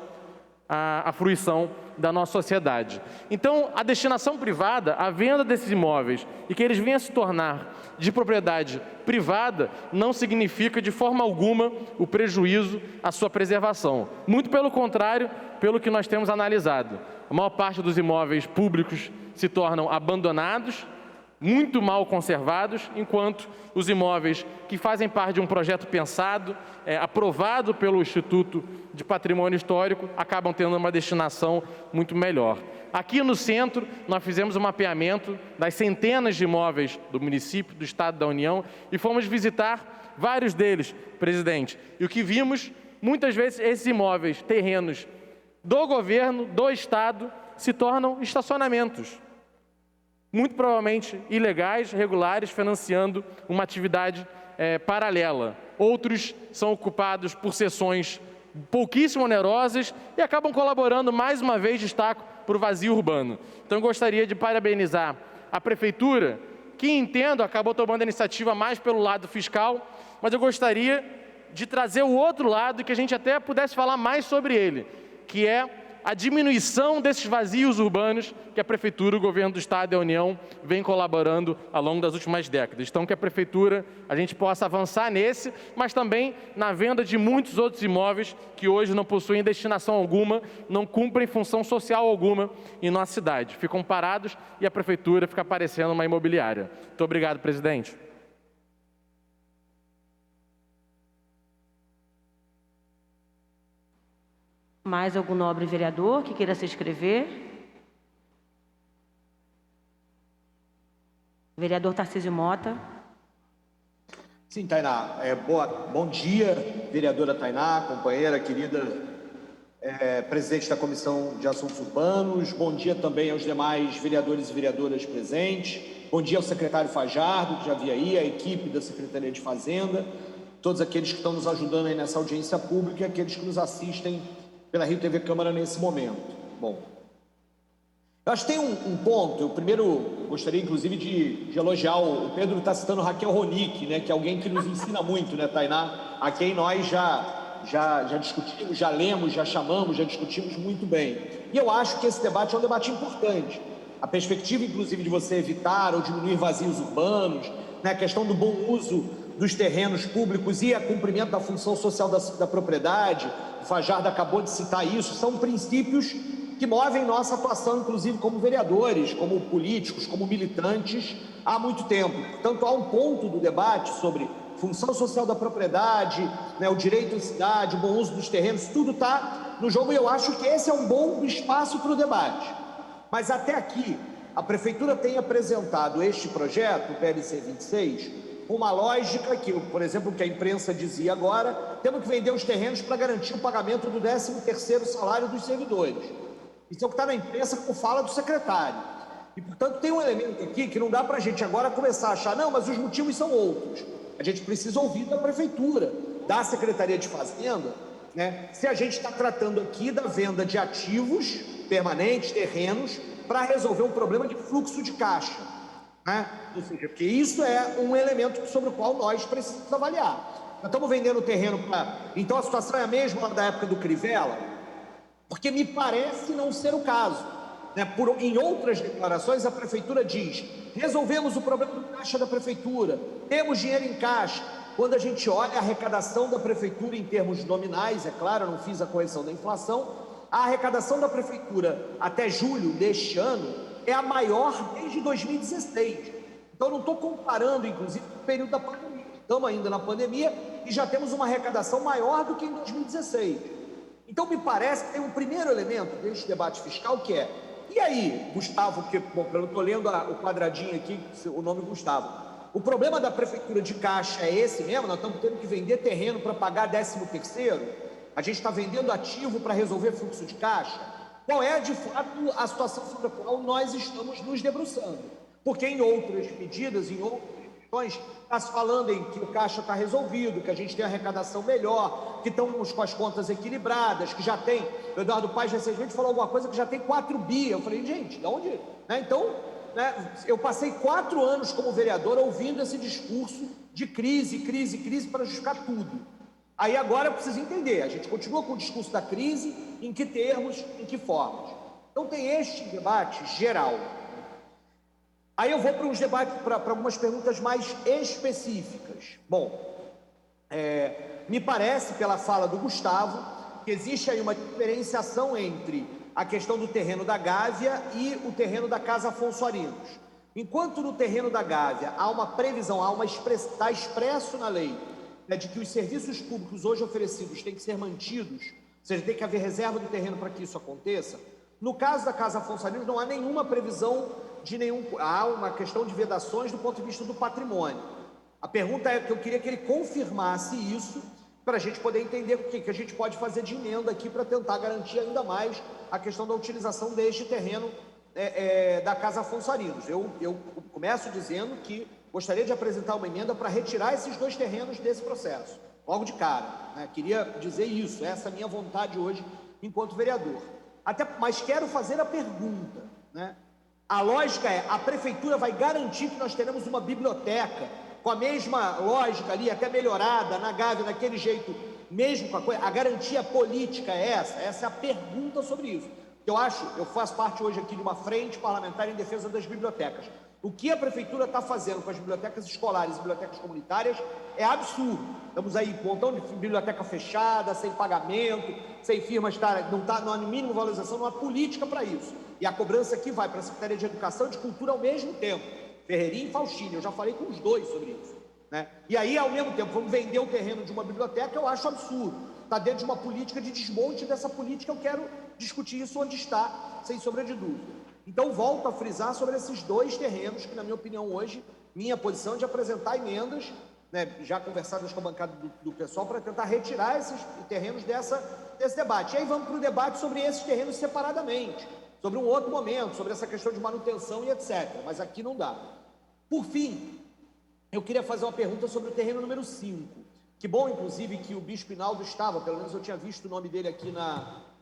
S4: à fruição da nossa sociedade. Então, a destinação privada, a venda desses imóveis e que eles venham a se tornar de propriedade privada, não significa de forma alguma o prejuízo à sua preservação. Muito pelo contrário, pelo que nós temos analisado. A maior parte dos imóveis públicos se tornam abandonados, muito mal conservados, enquanto os imóveis que fazem parte de um projeto pensado, aprovado pelo Instituto de Patrimônio Histórico, acabam tendo uma destinação muito melhor. Aqui no centro, nós fizemos um mapeamento das centenas de imóveis do município, do Estado, da União, e fomos visitar vários deles, presidente. E o que vimos, muitas vezes, esses imóveis, terrenos do governo, do Estado, se tornam estacionamentos. Muito provavelmente ilegais, regulares, financiando uma atividade paralela. Outros são ocupados por seções pouquíssimo onerosas e acabam colaborando, mais uma vez, destaco, para o vazio urbano. Então, eu gostaria de parabenizar a Prefeitura, que, entendo, acabou tomando a iniciativa mais pelo lado fiscal, mas eu gostaria de trazer o outro lado e que a gente até pudesse falar mais sobre ele, que é a diminuição desses vazios urbanos que a Prefeitura, o Governo do Estado e a União vem colaborando ao longo das últimas décadas. Então, que a Prefeitura, a gente possa avançar nesse, mas também na venda de muitos outros imóveis que hoje não possuem destinação alguma, não cumprem função social alguma em nossa cidade. Ficam parados e a Prefeitura fica parecendo uma imobiliária. Muito obrigado, presidente.
S1: Mais algum nobre vereador que queira se inscrever? Vereador Tarcísio Mota.
S5: Sim, Tainá. Bom dia, vereadora Tainá, companheira, querida presidente da Comissão de Assuntos Urbanos. Bom dia também aos demais vereadores e vereadoras presentes. Bom dia ao secretário Fajardo, que já havia aí, a equipe da Secretaria de Fazenda, todos aqueles que estão nos ajudando aí nessa audiência pública e aqueles que nos assistem pela Rio TV Câmara nesse momento. Bom, eu acho que tem um ponto. Eu primeiro gostaria, inclusive, de elogiar. O Pedro está citando Raquel Ronick, né, que é alguém que nos ensina muito, né, Tainá? A quem nós já discutimos, já lemos, já chamamos, já discutimos muito bem. E eu acho que esse debate é um debate importante. A perspectiva, inclusive, de você evitar ou diminuir vazios urbanos, né, a questão do bom uso dos terrenos públicos e a cumprimento da função social da propriedade, o Fajardo acabou de citar isso, são princípios que movem nossa atuação, inclusive como vereadores, como políticos, como militantes, há muito tempo. Portanto, há um ponto do debate sobre função social da propriedade, né, o direito à cidade, o bom uso dos terrenos, tudo está no jogo, e eu acho que esse é um bom espaço para o debate. Mas até aqui, a Prefeitura tem apresentado este projeto, o PLC 26, uma lógica que, por exemplo, que a imprensa dizia agora, temos que vender os terrenos para garantir o pagamento do 13º salário dos servidores. Isso é o que está na imprensa com fala do secretário. E, portanto, tem um elemento aqui que não dá para a gente agora começar a achar, não, mas os motivos são outros. A gente precisa ouvir da Prefeitura, da Secretaria de Fazenda, né, se a gente está tratando aqui da venda de ativos permanentes, terrenos, para resolver um problema de fluxo de caixa. Né? Ou seja, porque isso é um elemento sobre o qual nós precisamos avaliar. Nós estamos vendendo terreno para... Então a situação é a mesma da época do Crivella? Porque me parece não ser o caso. Né? Em outras declarações, a Prefeitura diz: resolvemos o problema do caixa da Prefeitura, temos dinheiro em caixa. Quando a gente olha a arrecadação da Prefeitura em termos nominais, é claro, eu não fiz a correção da inflação, a arrecadação da Prefeitura até julho deste ano é a maior desde 2016. Então, eu não estou comparando, inclusive, com o período da pandemia. Estamos ainda na pandemia e já temos uma arrecadação maior do que em 2016. Então, me parece que tem um primeiro elemento deste debate fiscal que é: e aí, Gustavo, que, bom, eu estou lendo o quadradinho aqui, o nome Gustavo, o problema da Prefeitura de Caixa é esse mesmo? Nós estamos tendo que vender terreno para pagar 13º? A gente está vendendo ativo para resolver fluxo de caixa? Qual é, de fato, a situação sobre a qual nós estamos nos debruçando? Porque em outras medidas, em outras questões, está se falando em que o caixa está resolvido, que a gente tem arrecadação melhor, que estamos com as contas equilibradas, que já tem... O Eduardo Paes recentemente falou alguma coisa que já tem 4 bi. Eu falei, gente, de onde? Né? Então, né, eu passei 4 anos como vereador ouvindo esse discurso de crise, crise, crise para justificar tudo. Aí agora eu preciso entender, a gente continua com o discurso da crise, em que termos, em que formas. Então tem este debate geral. Aí eu vou para uns debates, para algumas perguntas mais específicas. Bom, me parece, pela fala do Gustavo, que existe aí uma diferenciação entre a questão do terreno da Gávea e o terreno da Casa Afonso Arinos. Enquanto no terreno da Gávea há uma previsão, está expresso na lei, né, de que os serviços públicos hoje oferecidos têm que ser mantidos, ou seja, tem que haver reserva do terreno para que isso aconteça. No caso da Casa Afonso Arinos, não há nenhuma previsão de nenhum... Há uma questão de vedações do ponto de vista do patrimônio. A pergunta é que eu queria que ele confirmasse isso, para a gente poder entender o que a gente pode fazer de emenda aqui para tentar garantir ainda mais a questão da utilização deste terreno da Casa Afonso Arinos. Eu começo dizendo que gostaria de apresentar uma emenda para retirar esses 2 terrenos desse processo, logo de cara. Né? Queria dizer isso, essa é a minha vontade hoje enquanto vereador. Mas quero fazer a pergunta, né? A lógica é: a Prefeitura vai garantir que nós teremos uma biblioteca com a mesma lógica ali, até melhorada, na Gávea, daquele jeito, mesmo com a coisa? A garantia política é essa? Essa é a pergunta sobre isso. Eu faço parte hoje aqui de uma frente parlamentar em defesa das bibliotecas. O que a Prefeitura está fazendo com as bibliotecas escolares e bibliotecas comunitárias é absurdo. Estamos aí com um montão de biblioteca fechada, sem pagamento, sem firmas, não há mínima valorização, não há política para isso. E a cobrança aqui vai para a Secretaria de Educação e de Cultura ao mesmo tempo. Ferreirinha e Faustini, eu já falei com os 2 sobre isso. Né? E aí, ao mesmo tempo, vamos vender o terreno de uma biblioteca, eu acho absurdo. Está dentro de uma política de desmonte dessa política, eu quero discutir isso onde está, sem sombra de dúvida. Então, volto a frisar sobre esses 2 terrenos, que, na minha opinião, hoje, minha posição é de apresentar emendas, né, já conversadas com a bancada do pessoal, para tentar retirar esses terrenos desse debate. E aí vamos para o debate sobre esses terrenos separadamente, sobre um outro momento, sobre essa questão de manutenção e etc. Mas aqui não dá. Por fim, eu queria fazer uma pergunta sobre o terreno número 5. Que bom, inclusive, que o Bispo Hinaldo estava, pelo menos eu tinha visto o nome dele aqui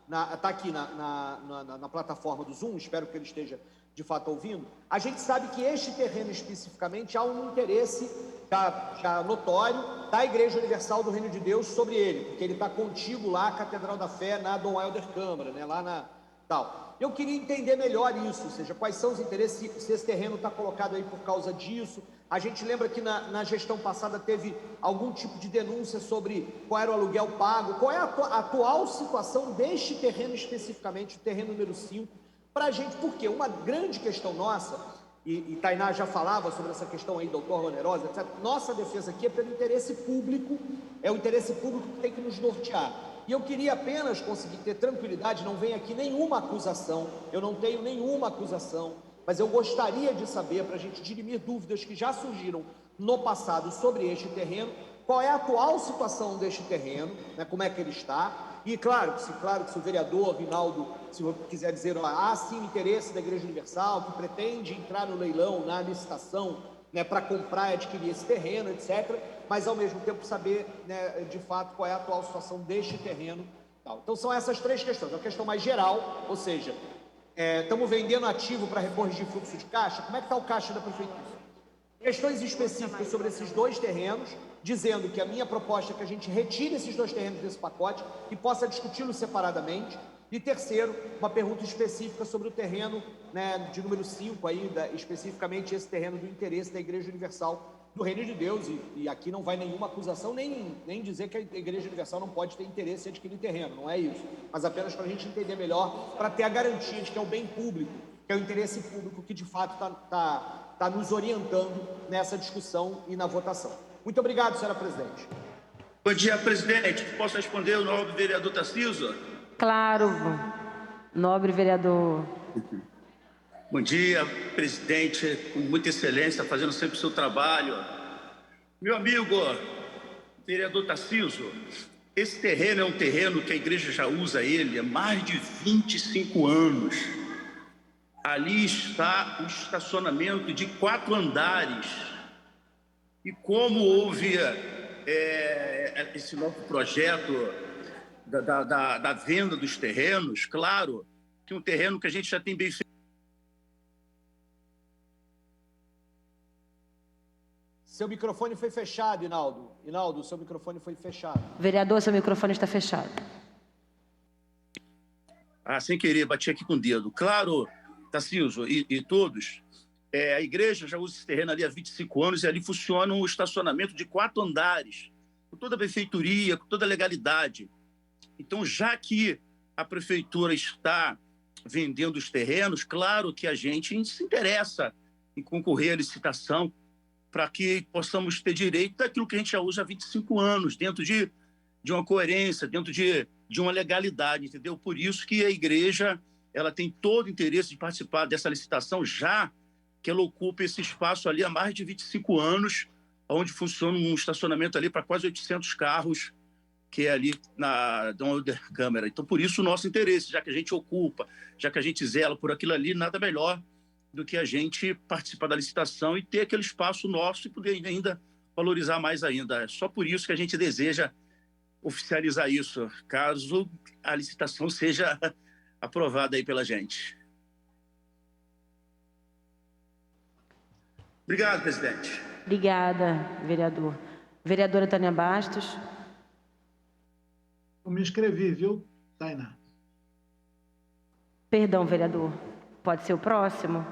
S5: está aqui na plataforma do Zoom, espero que ele esteja de fato ouvindo, a gente sabe que este terreno especificamente há um interesse já notório da Igreja Universal do Reino de Deus sobre ele, porque ele está contíguo lá à Catedral da Fé, na Dom Helder Câmara, né, lá na tal. Eu queria entender melhor isso, ou seja, quais são os interesses, se esse terreno está colocado aí por causa disso. A gente lembra que na gestão passada teve algum tipo de denúncia sobre qual era o aluguel pago, qual é a atual situação deste terreno especificamente, o terreno número 5, para a gente, porque uma grande questão nossa, e Tainá já falava sobre essa questão aí, doutor onerosa, etc. Nossa defesa aqui é pelo interesse público, é o interesse público que tem que nos nortear. E eu queria apenas conseguir ter tranquilidade, não vem aqui nenhuma acusação, eu não tenho nenhuma acusação, mas eu gostaria de saber, para a gente dirimir dúvidas que já surgiram no passado sobre este terreno, qual é a atual situação deste terreno, né, como é que ele está, e claro que se o vereador Rinaldo, se quiser dizer, há sim interesse da Igreja Universal, que pretende entrar no leilão, na licitação, né, para comprar e adquirir esse terreno, etc., mas ao mesmo tempo saber, né, de fato qual é a atual situação deste terreno. Tal. Então são essas três questões, a questão mais geral, ou seja, estamos vendendo ativo para corrigir fluxo de caixa, como é que está o caixa da prefeitura? Questões específicas sobre esses dois terrenos, dizendo que a minha proposta é que a gente retire esses dois terrenos desse pacote e possa discuti-los separadamente. E terceiro, uma pergunta específica sobre o terreno, né, de número 5, aí, especificamente esse terreno do interesse da Igreja Universal do Reino de Deus, e aqui não vai nenhuma acusação, nem dizer que a Igreja Universal não pode ter interesse em adquirir terreno, não é isso, mas apenas para a gente entender melhor, para ter a garantia de que é o bem público, que é o interesse público que de fato está nos orientando nessa discussão e na votação. Muito obrigado, senhora presidente.
S6: Bom dia, presidente. Posso responder o nobre vereador Tarcísio?
S1: Claro, nobre vereador.
S6: Bom dia, presidente, com muita excelência, fazendo sempre o seu trabalho. Meu amigo, vereador Tarcísio, esse terreno é um terreno que a igreja já usa ele há mais de 25 anos. Ali está o estacionamento de 4 andares. E como houve esse novo projeto da venda dos terrenos, claro que um terreno que a gente já tem bem feito.
S5: Seu microfone foi fechado, Hinaldo. Hinaldo, seu microfone foi fechado.
S1: Vereador, seu microfone está fechado.
S6: Ah, sem querer, bati aqui com o dedo. Claro, Tarcísio e todos, a igreja já usa esse terreno ali há 25 anos e ali funciona um estacionamento de 4 andares, com toda a prefeitoria, com toda a legalidade. Então, já que a prefeitura está vendendo os terrenos, claro que a gente se interessa em concorrer à licitação para que possamos ter direito daquilo que a gente já usa há 25 anos, dentro de uma coerência, dentro de uma legalidade, entendeu? Por isso que a igreja ela tem todo o interesse de participar dessa licitação, já que ela ocupa esse espaço ali há mais de 25 anos, onde funciona um estacionamento ali para quase 800 carros, que é ali na Dom Helder Câmara. Então, por isso o nosso interesse, já que a gente ocupa, já que a gente zela por aquilo ali, nada melhor do que a gente participar da licitação e ter aquele espaço nosso e poder ainda valorizar mais ainda. É só por isso que a gente deseja oficializar isso, caso a licitação seja aprovada aí pela gente. Obrigado, presidente.
S1: Obrigada, vereador. Vereadora Tânia Bastos.
S7: Eu me inscrevi, viu, Tainá?
S1: Perdão, vereador. Pode ser o próximo?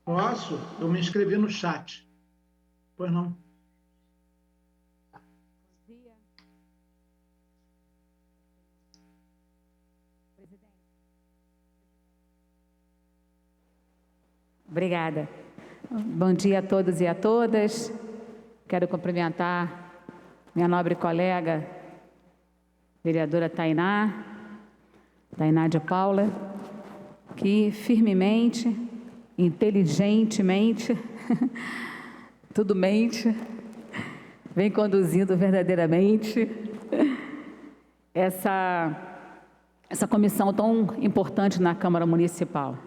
S7: Posso? Eu me inscrevi no chat. Pois não.
S8: Obrigada. Bom dia a todos e a todas. Quero cumprimentar minha nobre colega, vereadora Tainá de Paula, que firmemente, inteligentemente, tudo mente, vem conduzindo verdadeiramente essa comissão tão importante na Câmara Municipal.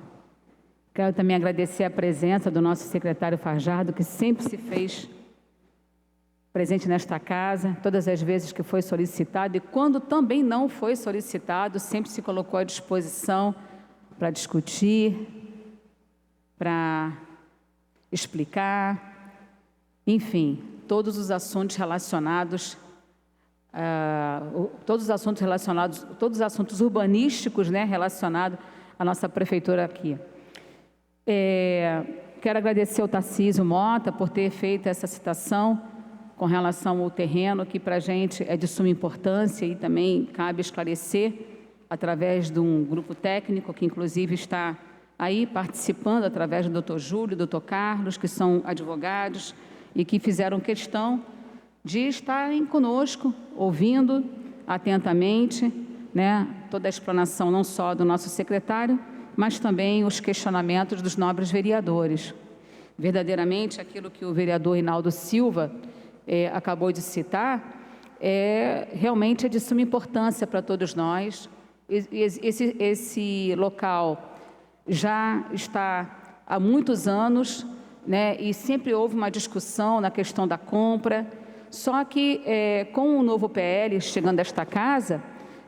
S8: Quero também agradecer a presença do nosso secretário Fajardo, que sempre se fez presente nesta casa, todas as vezes que foi solicitado e quando também não foi solicitado, sempre se colocou à disposição para discutir, para explicar, enfim, todos os assuntos relacionados, todos os assuntos urbanísticos, né, relacionados à nossa prefeitura aqui. Quero agradecer ao Tarcísio Mota por ter feito essa citação com relação ao terreno, que para a gente é de suma importância e também cabe esclarecer através de um grupo técnico que inclusive está aí participando através do Dr. Júlio, do Dr. Carlos, que são advogados e que fizeram questão de estarem conosco, ouvindo atentamente, né, toda a explanação não só do nosso secretário, mas também os questionamentos dos nobres vereadores. Verdadeiramente, aquilo que o vereador Rinaldo Silva acabou de citar, realmente é de suma importância para todos nós. Esse local já está há muitos anos, né, e sempre houve uma discussão na questão da compra, só que com o novo PL chegando a esta casa,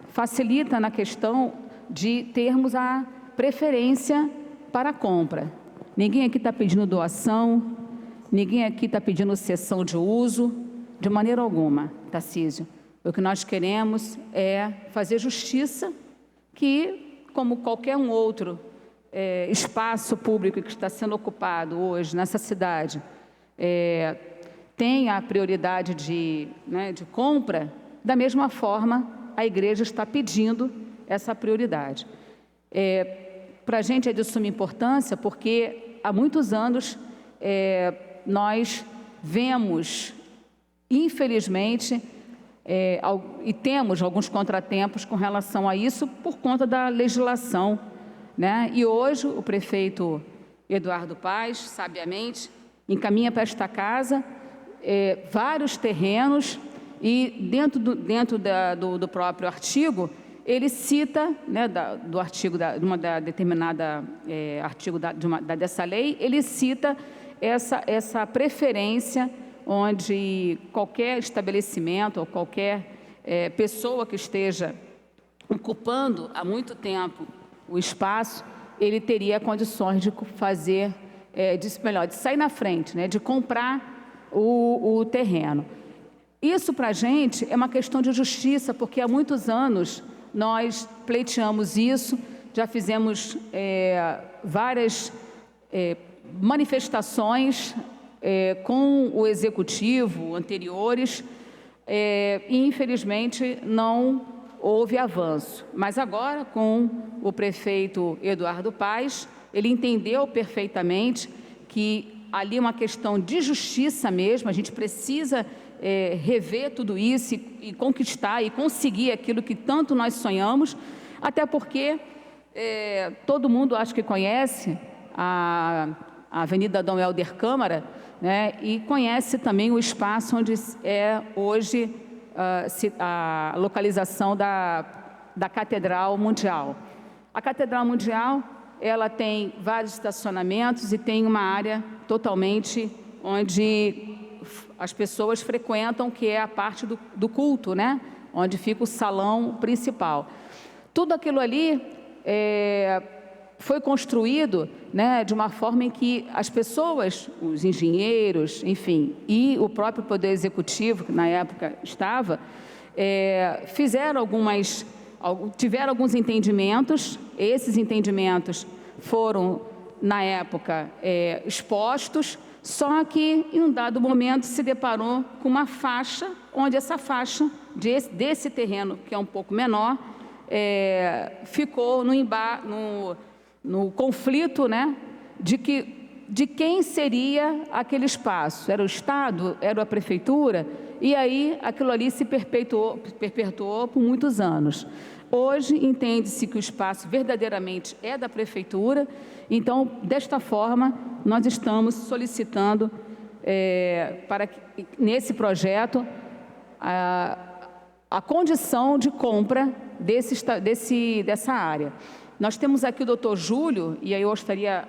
S8: facilita na questão de termos a preferência para a compra. Ninguém aqui está pedindo doação, ninguém aqui está pedindo cessão de uso, de maneira alguma, Tarcísio. O que nós queremos é fazer justiça, que, como qualquer um outro espaço público que está sendo ocupado hoje nessa cidade, tem a prioridade de compra, da mesma forma a igreja está pedindo essa prioridade. Para a gente é de suma importância porque há muitos anos nós vemos, infelizmente, e temos alguns contratempos com relação a isso por conta da legislação, né? E hoje o prefeito Eduardo Paes, sabiamente, encaminha para esta casa vários terrenos e dentro do próprio artigo, ele cita, né, do artigo de uma determinada artigo dessa lei, ele cita essa preferência onde qualquer estabelecimento ou qualquer pessoa que esteja ocupando há muito tempo o espaço, ele teria condições de fazer, de sair na frente, né, de comprar o terreno. Isso para a gente é uma questão de justiça, porque há muitos anos nós pleiteamos isso, já fizemos várias manifestações com o executivo anteriores e infelizmente não houve avanço. Mas agora, com o prefeito Eduardo Paes, ele entendeu perfeitamente que ali é uma questão de justiça mesmo, a gente precisa rever tudo isso e conquistar e conseguir aquilo que tanto nós sonhamos, até porque todo mundo acho que conhece a Avenida Dom Helder Câmara, né, e conhece também o espaço onde hoje a localização da Catedral Mundial. A Catedral Mundial, ela tem vários estacionamentos e tem uma área totalmente onde as pessoas frequentam, que é a parte do culto, né, onde fica o salão principal. Tudo aquilo ali foi construído, né, de uma forma em que as pessoas, os engenheiros, enfim, e o próprio Poder Executivo, que na época estava, tiveram alguns entendimentos. Esses entendimentos foram, na época, expostos, só que, em um dado momento, se deparou com uma faixa, onde essa faixa desse terreno, que é um pouco menor, ficou no conflito, né, de quem seria aquele espaço. Era o Estado? Era a Prefeitura? E aí aquilo ali se perpetuou por muitos anos. Hoje entende-se que o espaço verdadeiramente é da Prefeitura, então, desta forma, nós estamos solicitando para que, nesse projeto, a condição de compra dessa área. Nós temos aqui o doutor Júlio, e aí eu gostaria,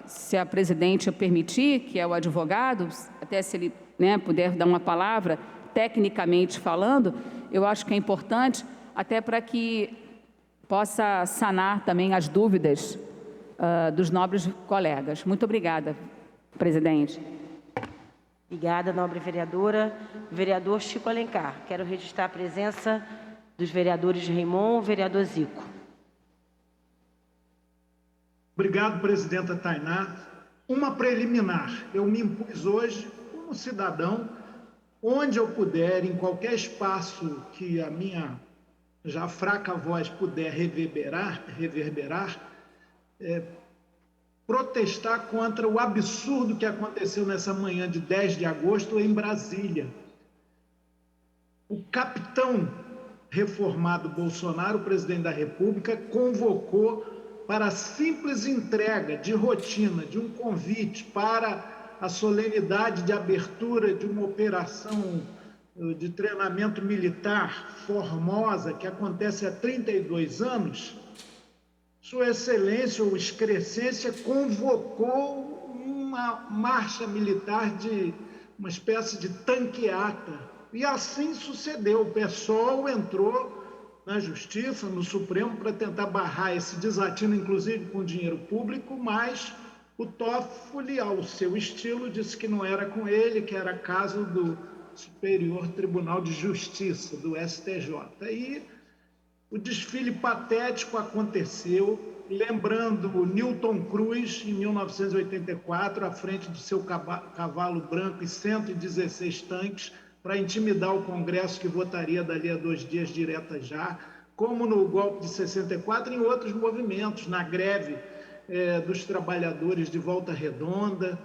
S8: se a presidente permitir, que é o advogado, até se ele né, puder dar uma palavra, tecnicamente falando, eu acho que é importante, até para que possa sanar também as dúvidas dos nobres colegas. Muito obrigada, presidente.
S1: Obrigada, nobre vereadora. Vereador Chico Alencar. Quero registrar a presença dos vereadores Raimon e vereador Zico.
S7: Obrigado, presidenta Tainá. Uma preliminar. Eu me impus hoje, como cidadão, onde eu puder, em qualquer espaço que a minha já fraca voz puder reverberar, protestar contra o absurdo que aconteceu nessa manhã de 10 de agosto em Brasília. O capitão reformado Bolsonaro, o presidente da República, convocou para a simples entrega de rotina de um convite para a solenidade de abertura de uma operação de treinamento militar Formosa, que acontece há 32 anos, Sua Excelência ou Excrescência convocou uma marcha militar de uma espécie de tanqueata. E assim sucedeu. O PSOL entrou na Justiça, no Supremo, para tentar barrar esse desatino, inclusive com dinheiro público, mas o Toffoli, ao seu estilo, disse que não era com ele, que era caso do Superior Tribunal de Justiça, do STJ. E o desfile patético aconteceu, lembrando o Newton Cruz, em 1984, à frente do seu cavalo branco e 116 tanques, para intimidar o Congresso, que votaria dali a 2 dias direta já, como no golpe de 64 e em outros movimentos, na greve dos trabalhadores de Volta Redonda,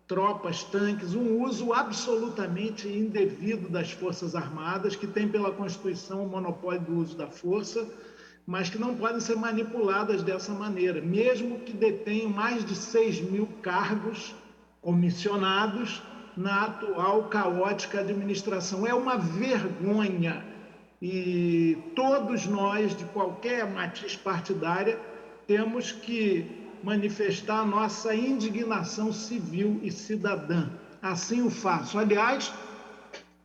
S7: tropas, tanques, um uso absolutamente indevido das Forças Armadas, que tem pela Constituição o monopólio do uso da força, mas que não podem ser manipuladas dessa maneira, mesmo que detenham mais de 6.000 cargos comissionados na atual caótica administração. É uma vergonha e todos nós, de qualquer matiz partidária, temos que manifestar a nossa indignação civil e cidadã. Assim o faço. Aliás,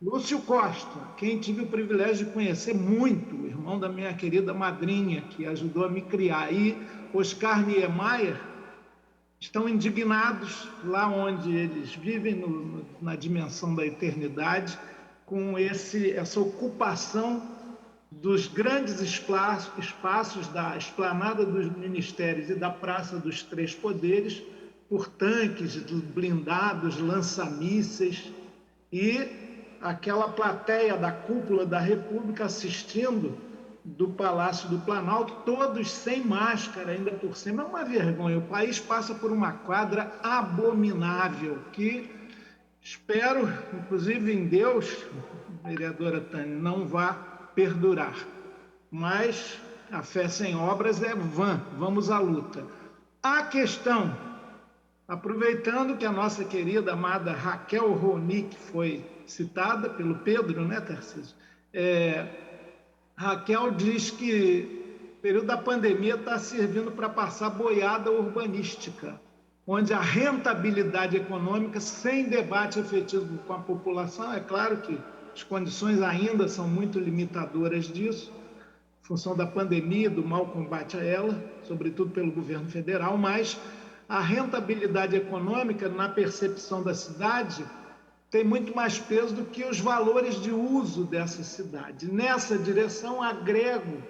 S7: Lúcio Costa, quem tive o privilégio de conhecer muito, irmão da minha querida madrinha, que ajudou a me criar, e Oscar Niemeyer, estão indignados lá onde eles vivem, na dimensão da eternidade, com essa ocupação dos grandes espaços da esplanada dos ministérios e da Praça dos Três Poderes por tanques blindados, lança-mísseis e aquela plateia da cúpula da República assistindo do Palácio do Planalto, todos sem máscara ainda por cima. É uma vergonha. O país passa por uma quadra abominável que espero, inclusive em Deus, vereadora Tânia, não vá perdurar. Mas a fé sem obras é vã. Vamos à luta. A questão, aproveitando que a nossa querida, amada Raquel Ronick foi citada pelo Pedro, né, Tarcísio? Raquel diz que o período da pandemia está servindo para passar boiada urbanística, onde a rentabilidade econômica, sem debate efetivo com a população, é claro que as condições ainda são muito limitadoras disso, em função da pandemia, do mau combate a ela, sobretudo pelo governo federal, mas a rentabilidade econômica, na percepção da cidade, tem muito mais peso do que os valores de uso dessa cidade. Nessa direção, agrego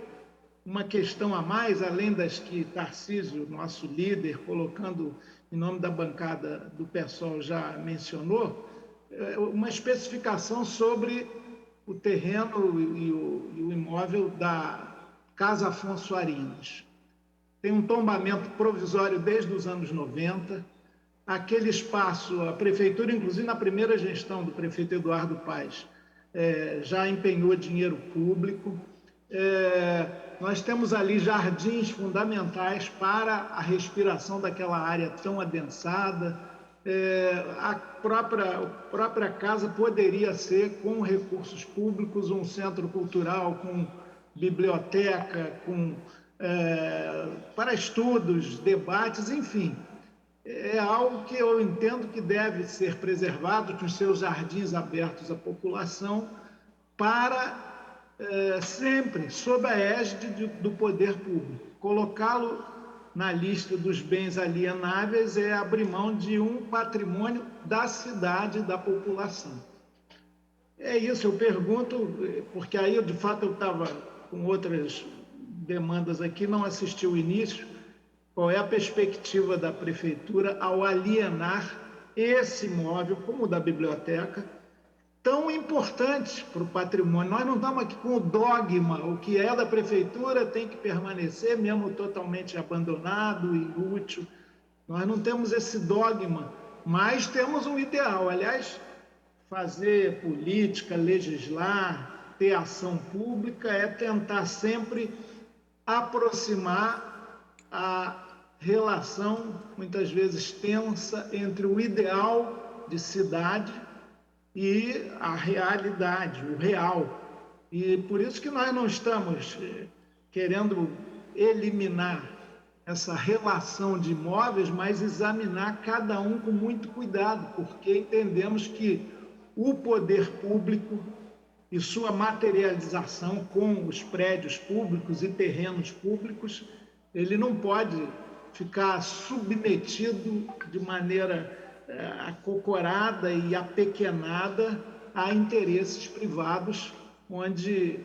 S7: uma questão a mais, além das que Tarcísio, nosso líder, colocando em nome da bancada do PSOL, já mencionou, uma especificação sobre o terreno e o imóvel da Casa Afonso Arinos. Tem um tombamento provisório desde os anos 90, aquele espaço, a prefeitura, inclusive na primeira gestão do prefeito Eduardo Paes, já empenhou dinheiro público. Nós temos ali jardins fundamentais para a respiração daquela área tão adensada. A própria casa poderia ser, com recursos públicos, um centro cultural, com biblioteca, para estudos, debates, enfim. é algo que eu entendo que deve ser preservado, com os seus jardins abertos à população, para sempre sob a égide do poder público. Colocá-lo na lista dos bens alienáveis é abrir mão de um patrimônio da cidade e da população. É isso, eu pergunto, porque aí, de fato, eu estava com outras demandas aqui, não assisti o início. Qual é a perspectiva da prefeitura ao alienar esse imóvel, como o da biblioteca, tão importante para o patrimônio? Nós não estamos aqui com o dogma, o que é da prefeitura tem que permanecer, mesmo totalmente abandonado, inútil. Nós não temos esse dogma, mas temos um ideal. Aliás, fazer política, legislar, ter ação pública é tentar sempre aproximar a relação, muitas vezes tensa, entre o ideal de cidade e a realidade, o real. E por isso que nós não estamos querendo eliminar essa relação de imóveis, mas examinar cada um com muito cuidado, porque entendemos que o poder público e sua materialização com os prédios públicos e terrenos públicos, ele não pode ficar submetido de maneira acocorada e apequenada a interesses privados, onde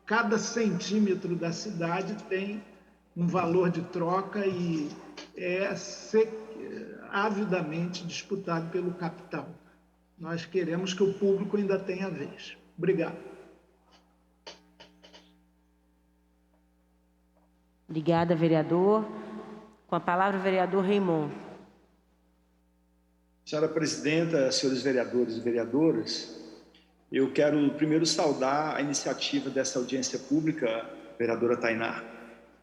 S7: cada centímetro da cidade tem um valor de troca e é avidamente disputado pelo capital. Nós queremos que o público ainda tenha vez. Obrigado.
S1: Obrigada, vereador. Com a palavra, o vereador Raimundo.
S9: Senhora presidenta, senhores vereadores e vereadoras, eu quero primeiro saudar a iniciativa dessa audiência pública, vereadora Tainá,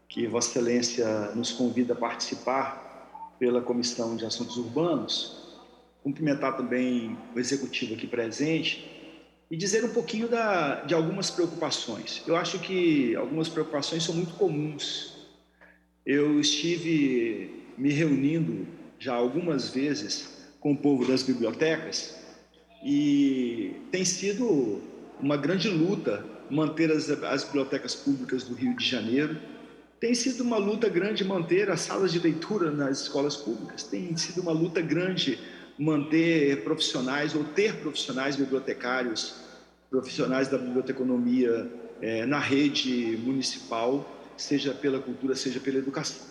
S9: que Vossa Excelência nos convida a participar pela Comissão de Assuntos Urbanos, cumprimentar também o executivo aqui presente e dizer um pouquinho de algumas preocupações. Eu acho que algumas preocupações são muito comuns. Eu estive me reunindo já algumas vezes com o povo das bibliotecas e tem sido uma grande luta manter as bibliotecas públicas do Rio de Janeiro. Tem sido uma luta grande manter as salas de leitura nas escolas públicas. Tem sido uma luta grande manter profissionais ou ter profissionais bibliotecários, profissionais da biblioteconomia na rede municipal, seja pela cultura, seja pela educação.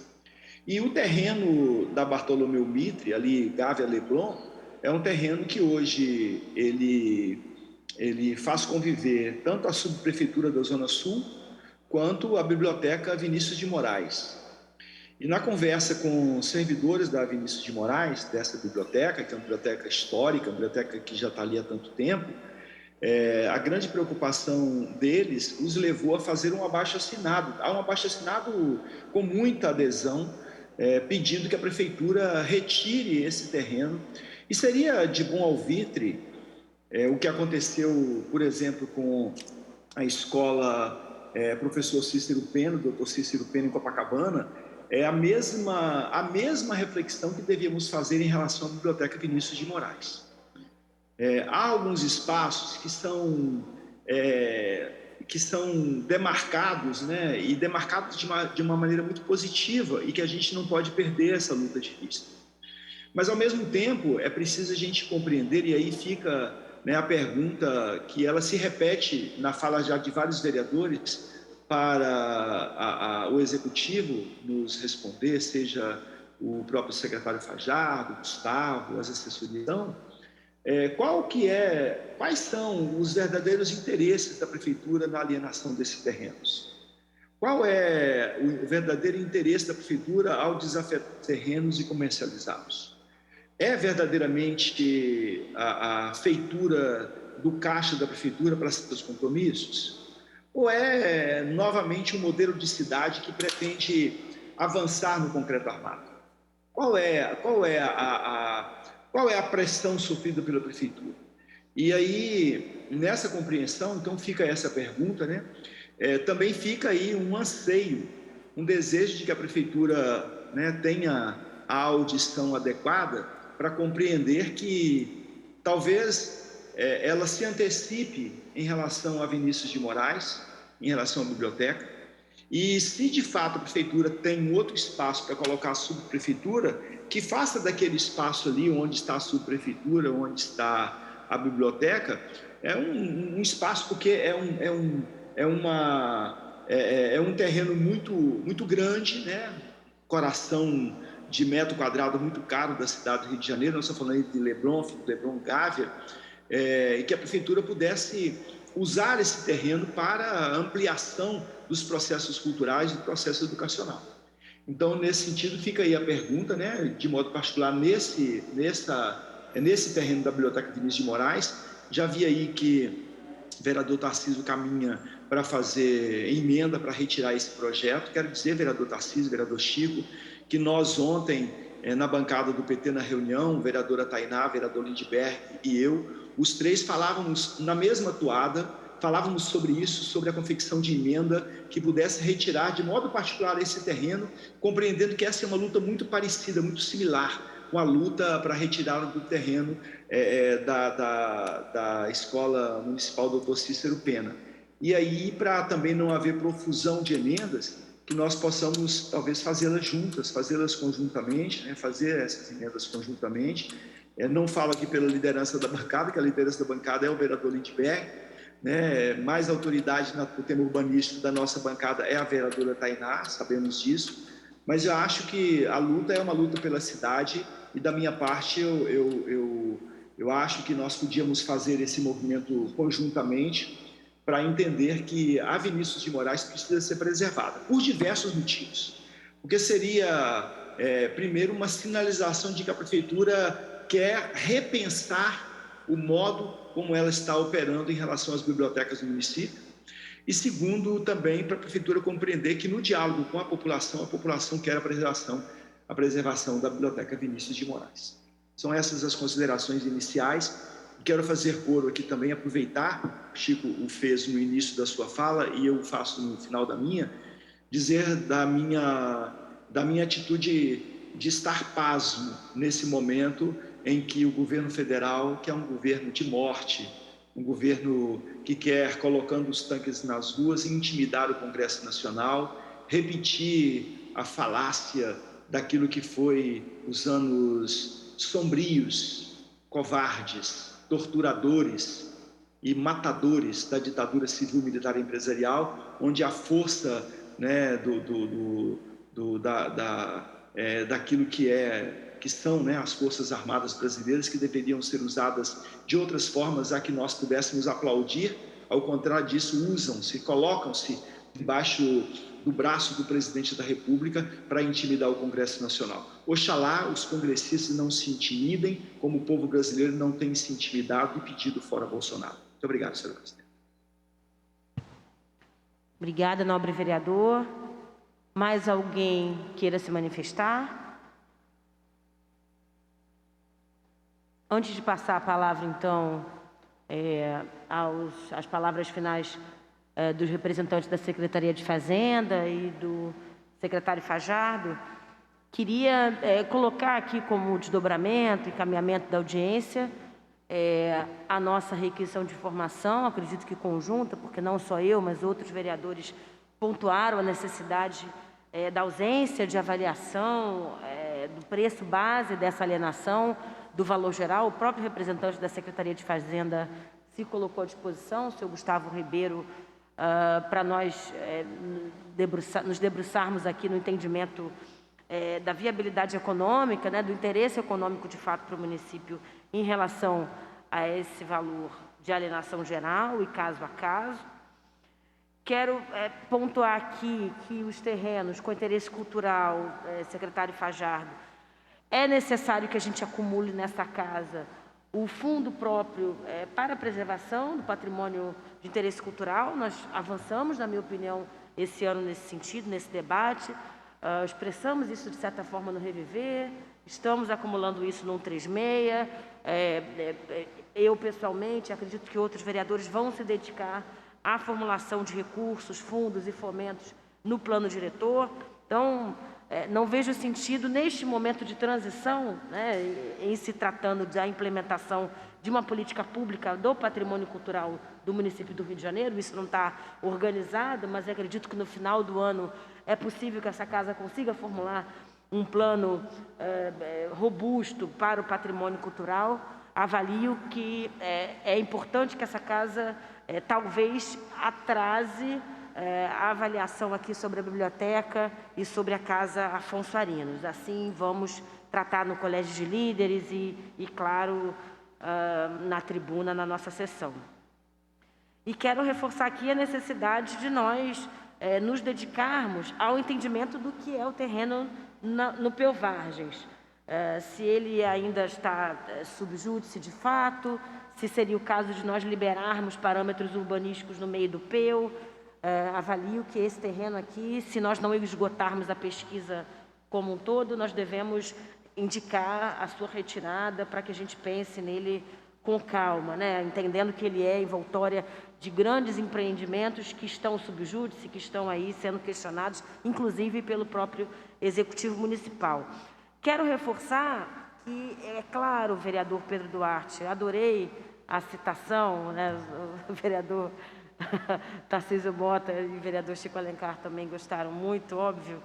S9: E o terreno da Bartolomeu Mitre, ali Gávea Leblon, é um terreno que hoje ele faz conviver tanto a subprefeitura da Zona Sul quanto a biblioteca Vinícius de Moraes. E na conversa com servidores da Vinícius de Moraes, dessa biblioteca, que é uma biblioteca histórica, uma biblioteca que já está ali há tanto tempo, a grande preocupação deles os levou a fazer um abaixo-assinado. Há um abaixo-assinado com muita adesão, pedindo que a prefeitura retire esse terreno. E seria de bom alvitre o que aconteceu, por exemplo, com a escola Professor Cícero Pena, Dr. Cícero Pena em Copacabana. É a mesma reflexão que devíamos fazer em relação à Biblioteca Vinícius de Moraes. Há alguns espaços que são demarcados, né, e demarcados de uma maneira muito positiva e que a gente não pode perder essa luta de vista. Mas, ao mesmo tempo, é preciso a gente compreender, e aí fica, né, a pergunta que ela se repete na fala já de vários vereadores, para o executivo nos responder, seja o próprio secretário Fajardo, Gustavo, as assessorias. Então, quais são os verdadeiros interesses da prefeitura na alienação desses terrenos? Qual é o verdadeiro interesse da prefeitura ao desafetar terrenos e comercializá-los? É verdadeiramente a feitura do caixa da prefeitura para seus compromissos? Ou é novamente um modelo de cidade que pretende avançar no concreto armado? Qual é a pressão sofrida pela prefeitura? E aí, nessa compreensão, então fica essa pergunta, né? Também fica aí um anseio, um desejo de que a prefeitura, né, tenha a audição adequada para compreender que talvez ela se antecipe em relação a Vinícius de Moraes, em relação à biblioteca, e se de fato a prefeitura tem um outro espaço para colocar a subprefeitura, que faça daquele espaço ali onde está a subprefeitura, onde está a biblioteca, um espaço, porque é um terreno muito grande, né? Coração de metro quadrado muito caro da cidade do Rio de Janeiro. Nós estamos falando de Leblon Gávea, e que a prefeitura pudesse usar esse terreno para ampliação dos processos culturais e do processo educacional. Então, nesse sentido, fica aí a pergunta, né? De modo particular, nesse terreno da Biblioteca Vinícius de Moraes, já vi aí que o vereador Tarcísio caminha para fazer emenda para retirar esse projeto. Quero dizer, vereador Tarcísio, vereador Chico, que nós ontem, na bancada do PT na reunião, vereadora Tainá, vereador Lindbergh e eu, os três falávamos na mesma toada, falávamos sobre isso, sobre a confecção de emenda que pudesse retirar de modo particular esse terreno, compreendendo que essa é uma luta muito parecida, muito similar com a luta para retirá-lo do terreno da Escola Municipal Dr. Cícero Pena. E aí, para também não haver profusão de emendas, que nós possamos talvez fazê-las juntas, fazê-las conjuntamente, né? Fazer essas emendas conjuntamente. Não falo aqui pela liderança da bancada, que a liderança da bancada é o vereador Lindbergh, né? Mais autoridade no tema urbanístico da nossa bancada é a vereadora Tainá, sabemos disso, mas eu acho que a luta é uma luta pela cidade e, da minha parte, eu acho que nós podíamos fazer esse movimento conjuntamente para entender que a Vinícius de Moraes precisa ser preservada, por diversos motivos. Porque seria, primeiro, uma sinalização de que a prefeitura quer repensar o modo como ela está operando em relação às bibliotecas do município. E segundo, também para a prefeitura compreender que no diálogo com a população quer a preservação da Biblioteca Vinícius de Moraes. São essas as considerações iniciais. Quero fazer coro aqui também, aproveitar, Chico o fez no início da sua fala e eu faço no final da minha, dizer da minha atitude de estar pasmo nesse momento em que o governo federal, que é um governo de morte, um governo que quer, colocando os tanques nas ruas, intimidar o Congresso Nacional, repetir a falácia daquilo que foi os anos sombrios, covardes, torturadores e matadores da ditadura civil-militar e empresarial, onde a força, né, daquilo que são, né, as Forças Armadas brasileiras, que deveriam ser usadas de outras formas a que nós pudéssemos aplaudir, ao contrário disso, usam-se, colocam-se debaixo do braço do presidente da República para intimidar o Congresso Nacional. Oxalá os congressistas não se intimidem, como o povo brasileiro não tem se intimidado e pedido fora Bolsonaro. Muito obrigado, senhor presidente.
S1: Obrigada, nobre vereador. Mais alguém queira se manifestar? Antes de passar a palavra, então, às palavras finais dos representantes da Secretaria de Fazenda e do secretário Fajardo, queria colocar aqui como desdobramento, encaminhamento da audiência, a nossa requisição de informação, acredito que conjunta, porque não só eu, mas outros vereadores pontuaram a necessidade da ausência de avaliação do preço base dessa alienação, do valor geral. O próprio representante da Secretaria de Fazenda se colocou à disposição, o senhor Gustavo Ribeiro, para nós nos debruçarmos aqui no entendimento da viabilidade econômica, né, do interesse econômico de fato para o município em relação a esse valor de alienação geral e caso a caso. Quero pontuar aqui que os terrenos com interesse cultural, secretário Fajardo, é necessário que a gente acumule nessa casa o fundo próprio para a preservação do patrimônio de interesse cultural. Nós avançamos, na minha opinião, esse ano nesse sentido, nesse debate. Expressamos isso, de certa forma, no Reviver. Estamos acumulando isso no 136. Eu, pessoalmente, acredito que outros vereadores vão se dedicar à formulação de recursos, fundos e fomentos no plano diretor. Então, não vejo sentido, neste momento de transição, né, em se tratando da implementação de uma política pública do patrimônio cultural do município do Rio de Janeiro. Isso não está organizado, mas acredito que no final do ano é possível que essa casa consiga formular um plano robusto para o patrimônio cultural. Avalio que é importante que essa casa talvez atrase a avaliação aqui sobre a biblioteca e sobre a Casa Afonso Arinos. Assim, vamos tratar no Colégio de Líderes e claro, na tribuna, na nossa sessão. E quero reforçar aqui a necessidade de nós nos dedicarmos ao entendimento do que é o terreno no Peu Vargens. Se ele ainda está sub júdice de fato, se seria o caso de nós liberarmos parâmetros urbanísticos no meio do Peu. Avalio que esse terreno aqui, se nós não esgotarmos a pesquisa como um todo, nós devemos indicar a sua retirada para que a gente pense nele com calma, né? Entendendo que ele é envoltória de grandes empreendimentos que estão sub júdice, que estão aí sendo questionados, inclusive pelo próprio Executivo Municipal. Quero reforçar que, é claro, vereador Pedro Duarte, adorei a citação, né? O vereador Tarcísio Mota e o vereador Chico Alencar também gostaram muito, óbvio.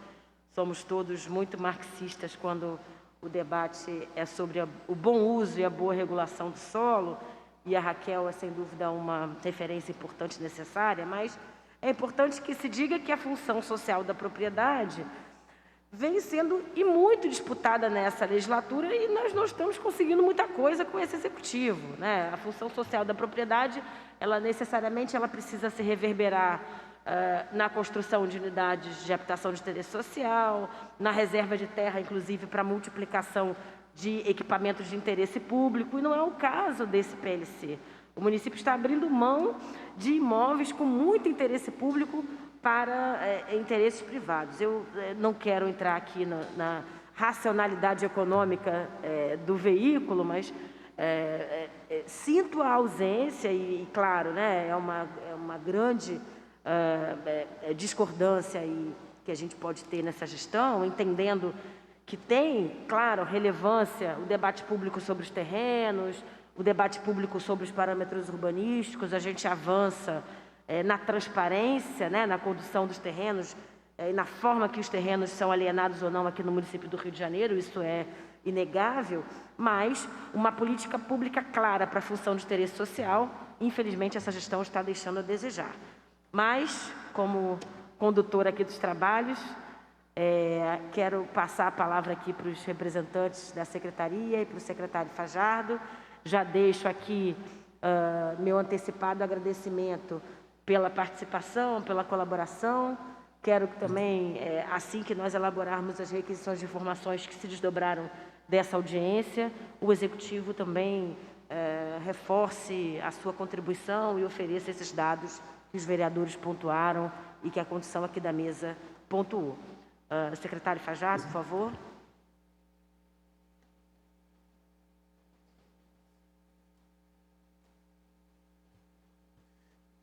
S1: Somos todos muito marxistas quando o debate é sobre o bom uso e a boa regulação do solo, e a Raquel é, sem dúvida, uma referência importante e necessária, mas é importante que se diga que a função social da propriedade vem sendo e muito disputada nessa legislatura e nós não estamos conseguindo muita coisa com esse executivo, né? A função social da propriedade, ela necessariamente precisa se reverberar na construção de unidades de habitação de interesse social, na reserva de terra, inclusive, para multiplicação de equipamentos de interesse público, e não é o caso desse PLC. O município está abrindo mão de imóveis com muito interesse público para interesses privados. Eu não quero entrar aqui na racionalidade econômica do veículo, mas sinto a ausência e claro, né, é uma grande discordância aí que a gente pode ter nessa gestão, entendendo que tem, claro, relevância o debate público sobre os terrenos, o debate público sobre os parâmetros urbanísticos. A gente avança na transparência, né, na condução dos terrenos e na forma que os terrenos são alienados ou não aqui no município do Rio de Janeiro, isso é inegável, mas uma política pública clara para a função de interesse social, infelizmente essa gestão está deixando a desejar. Mas, como condutora aqui dos trabalhos, quero passar a palavra aqui para os representantes da Secretaria e para o secretário Fajardo. Já deixo aqui meu antecipado agradecimento pela participação, pela colaboração. Quero que também, assim que nós elaborarmos as requisições de informações que se desdobraram dessa audiência, o Executivo também reforce a sua contribuição e ofereça esses dados que os vereadores pontuaram e que a condição aqui da mesa pontuou. Secretário Fajardo, por favor.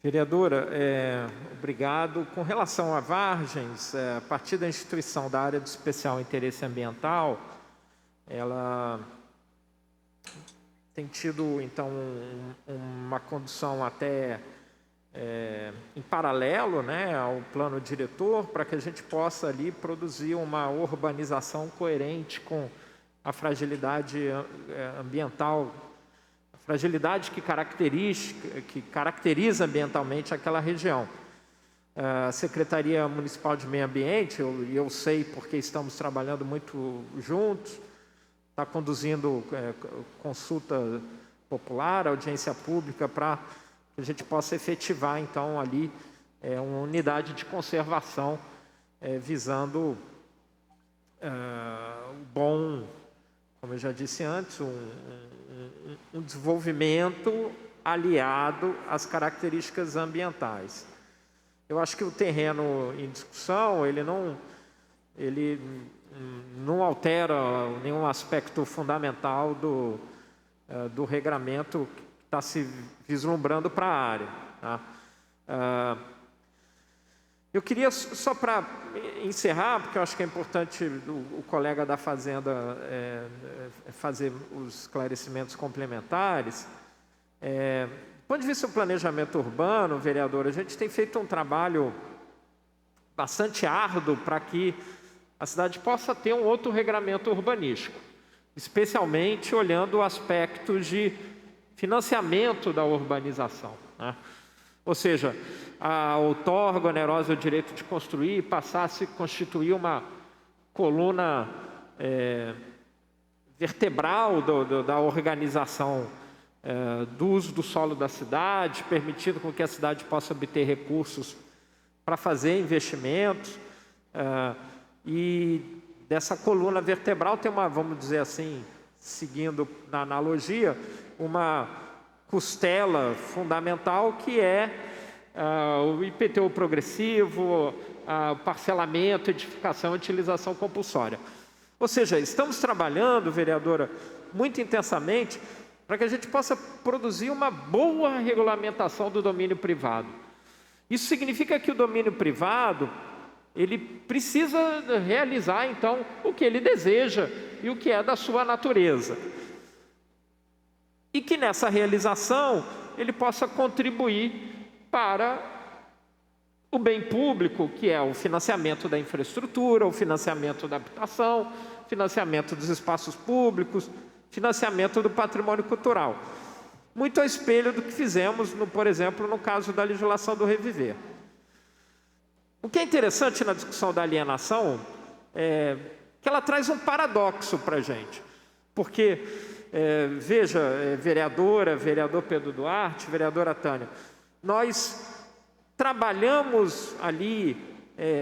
S2: Vereadora, obrigado. Com relação a Vargens, a partir da instituição da área de especial interesse ambiental, ela tem tido, então, uma condução até em paralelo, né, ao plano diretor, para que a gente possa ali produzir uma urbanização coerente com a fragilidade ambiental, a fragilidade que caracteriza ambientalmente aquela região. A Secretaria Municipal de Meio Ambiente, eu sei porque estamos trabalhando muito juntos, está conduzindo consulta popular, audiência pública, para que a gente possa efetivar, então, ali uma unidade de conservação visando o bom, como eu já disse antes, um desenvolvimento aliado às características ambientais. Eu acho que o terreno em discussão, ele não altera nenhum aspecto fundamental do regramento que está se vislumbrando para a área. Tá? Eu queria, só para encerrar, porque eu acho que é importante o colega da Fazenda fazer os esclarecimentos complementares. Do ponto de vista do planejamento urbano, vereador, a gente tem feito um trabalho bastante árduo para que a cidade possa ter um outro regramento urbanístico, especialmente olhando aspectos de financiamento da urbanização, né? Ou seja, a outorga onerosa o direito de construir passasse a constituir uma coluna vertebral da organização do uso do solo da cidade, permitindo com que a cidade possa obter recursos para fazer investimentos, e dessa coluna vertebral tem uma, vamos dizer assim, seguindo na analogia, uma costela fundamental que é o IPTU progressivo, o parcelamento, edificação e utilização compulsória. Ou seja, estamos trabalhando, vereadora, muito intensamente para que a gente possa produzir uma boa regulamentação do domínio privado. Isso significa que o domínio privado, ele precisa realizar, então, o que ele deseja e o que é da sua natureza. E que nessa realização ele possa contribuir para o bem público, que é o financiamento da infraestrutura, o financiamento da habitação, financiamento dos espaços públicos, financiamento do patrimônio cultural. Muito ao espelho do que fizemos, por exemplo, no caso da legislação do Reviver. O que é interessante na discussão da alienação é que ela traz um paradoxo para a gente. Porque, veja, vereador Pedro Duarte, vereadora Tânia, nós trabalhamos ali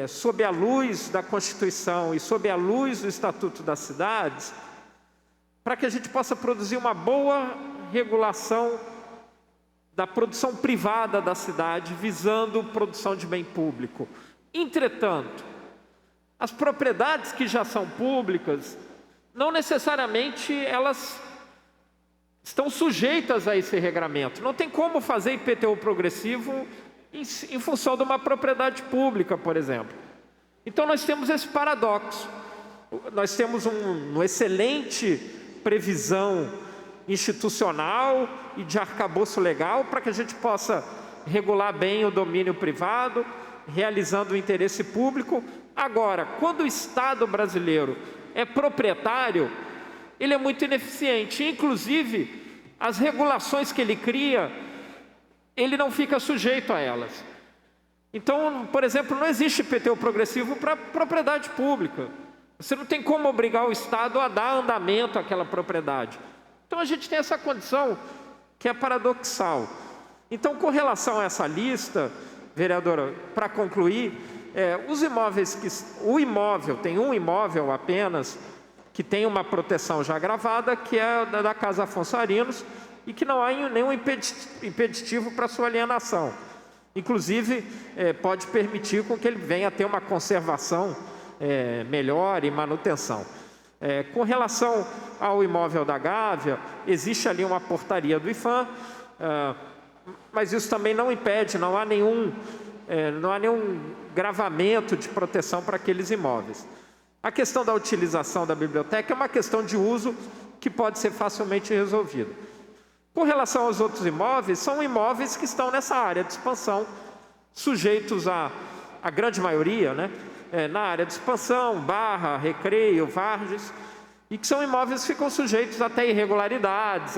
S2: sob a luz da Constituição e sob a luz do Estatuto das Cidades para que a gente possa produzir uma boa regulação da produção privada da cidade, visando produção de bem público. Entretanto, as propriedades que já são públicas, não necessariamente elas estão sujeitas a esse regramento. Não tem como fazer IPTU progressivo em função de uma propriedade pública, por exemplo. Então nós temos esse paradoxo. Nós temos uma excelente previsão institucional e de arcabouço legal para que a gente possa regular bem o domínio privado, realizando o interesse público. Agora, quando o Estado brasileiro é proprietário, ele é muito ineficiente. Inclusive, as regulações que ele cria, ele não fica sujeito a elas. Então, por exemplo, não existe IPTU progressivo para propriedade pública. Você não tem como obrigar o Estado a dar andamento àquela propriedade. Então, a gente tem essa condição que é paradoxal. Então, com relação a essa lista, vereadora, para concluir, os imóveis tem um imóvel apenas que tem uma proteção já gravada, que é da Casa Afonso Arinos, e que não há nenhum impeditivo para sua alienação. Inclusive, pode permitir com que ele venha a ter uma conservação melhor e manutenção. Com relação ao imóvel da Gávea, existe ali uma portaria do IPHAN, mas isso também não impede, não há nenhum gravamento de proteção para aqueles imóveis. A questão da utilização da biblioteca é uma questão de uso que pode ser facilmente resolvida. Com relação aos outros imóveis, são imóveis que estão nessa área de expansão, sujeitos a grande maioria, né? Na área de expansão, Barra, Recreio, Varges, e que são imóveis que ficam sujeitos até irregularidades,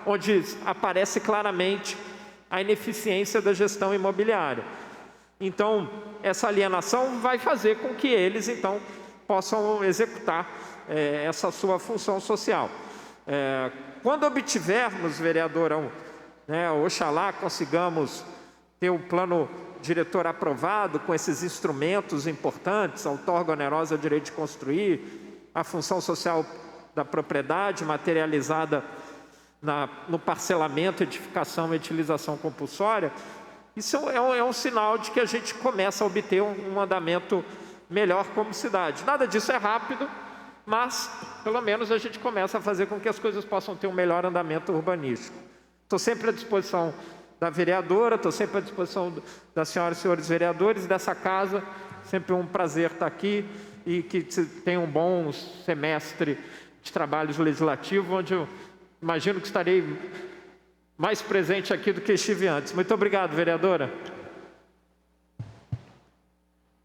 S2: onde aparece claramente a ineficiência da gestão imobiliária. Então, essa alienação vai fazer com que eles, então, possam executar essa sua função social. Quando obtivermos, vereadora, oxalá consigamos ter um plano diretor aprovado com esses instrumentos importantes, a outorga onerosa, o direito de construir, a função social da propriedade materializada no parcelamento, edificação e utilização compulsória, isso é um sinal de que a gente começa a obter um andamento melhor como cidade. Nada disso é rápido, mas pelo menos a gente começa a fazer com que as coisas possam ter um melhor andamento urbanístico. Estou sempre à disposição da vereadora, estou sempre à disposição das senhoras e senhores vereadores dessa casa, sempre um prazer estar aqui e que tenham um bom semestre de trabalhos legislativos, onde eu imagino que estarei mais presente aqui do que estive antes. Muito obrigado, vereadora.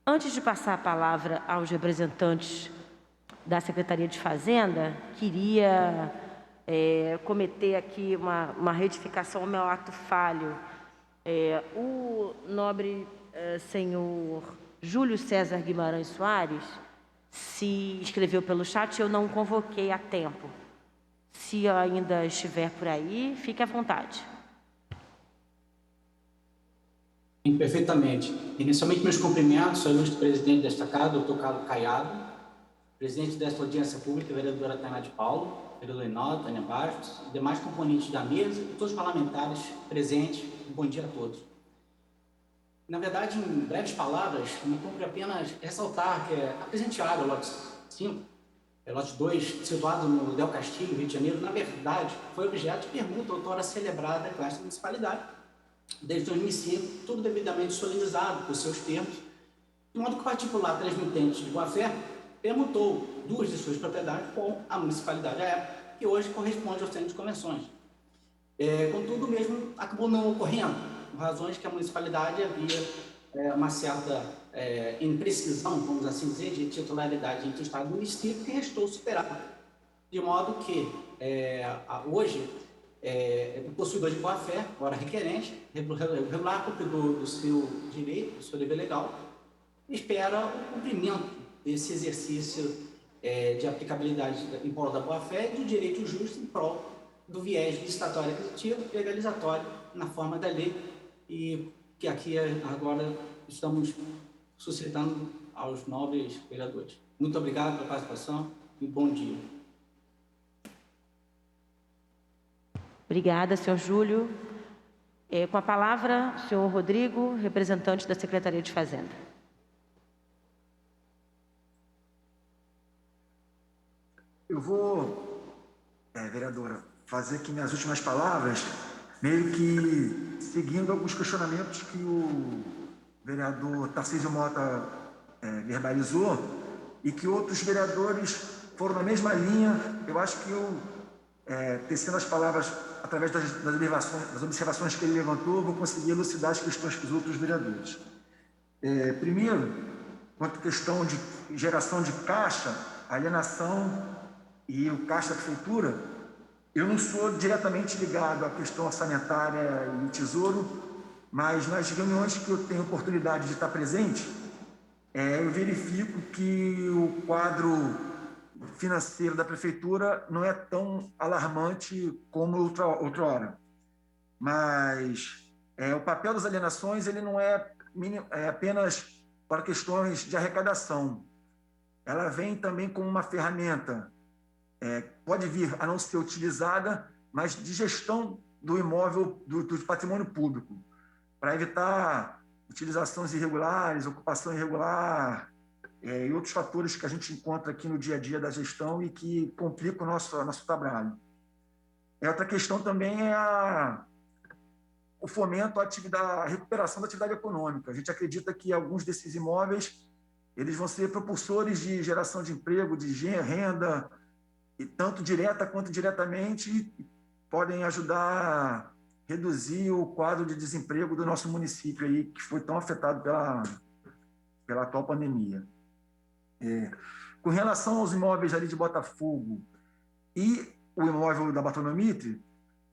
S1: Antes de passar a palavra aos representantes da Secretaria de Fazenda, queria cometer aqui uma retificação ao meu ato falho. O nobre senhor Júlio César Guimarães Soares se inscreveu pelo chat, eu não o convoquei a tempo. Se ainda estiver por aí, fique à vontade.
S10: Sim, perfeitamente. Inicialmente, meus cumprimentos ao ilustre presidente desta casa, doutor Carlos Caiado, presidente desta audiência pública, vereadora Tainá de Paulo, vereador Inaldo, Tânia Bastos, e demais componentes da mesa e todos os parlamentares presentes. Bom dia a todos. Na verdade, em breves palavras, me cumpre apenas ressaltar que a presente área, o lote 5, lote 2, situado no Del Castilho, Rio de Janeiro, na verdade, foi objeto de permuta outrora celebrada com esta municipalidade. Desde 2005, tudo devidamente solenizado por seus termos, de modo que o particular transmitente de boa-fé permutou 2 de suas propriedades com a municipalidade à época, que hoje corresponde ao centro de convenções. Contudo, o mesmo acabou não ocorrendo, por razões que a municipalidade havia uma certa imprecisão, vamos assim dizer, de titularidade entre o Estado e o município, que restou superada. De modo que, hoje, o possuidor de boa-fé, ora requerente, regular cumpridor do seu direito, do seu dever legal, espera o cumprimento desse exercício de aplicabilidade em prol da boa-fé e do direito justo em prol do viés licitatório aquisitivo e legalizatório na forma da lei, e que aqui agora estamos suscitando aos nobres vereadores. Muito obrigado pela participação e bom dia.
S1: Obrigada, senhor Júlio. Com a palavra, o senhor Rodrigo, representante da Secretaria de Fazenda.
S3: Eu vou, vereadora, fazer aqui minhas últimas palavras, meio que seguindo alguns questionamentos que o vereador Tarcísio Mota verbalizou e que outros vereadores foram na mesma linha. Eu acho que eu, tecendo as palavras através das observações que ele levantou, vou conseguir elucidar as questões que os outros vereadores. Primeiro, quanto à questão de geração de caixa, alienação e o caixa da prefeitura, eu não sou diretamente ligado à questão orçamentária e tesouro, mas nas reuniões que eu tenho oportunidade de estar presente, eu verifico que o quadro financeiro da prefeitura não é tão alarmante como outrora. Mas o papel das alienações ele não é apenas para questões de arrecadação. Ela vem também como uma ferramenta, pode vir a não ser utilizada, mas de gestão do imóvel, do patrimônio público, para evitar utilizações irregulares, ocupação irregular, e outros fatores que a gente encontra aqui no dia a dia da gestão e que complicam o nosso trabalho. Outra questão também é o fomento à recuperação da atividade econômica. A gente acredita que alguns desses imóveis eles vão ser propulsores de geração de emprego, de renda, e tanto direta quanto indiretamente podem ajudar a reduzir o quadro de desemprego do nosso município, aí, que foi tão afetado pela atual pandemia. Com relação aos imóveis ali de Botafogo e o imóvel da Batonomitre,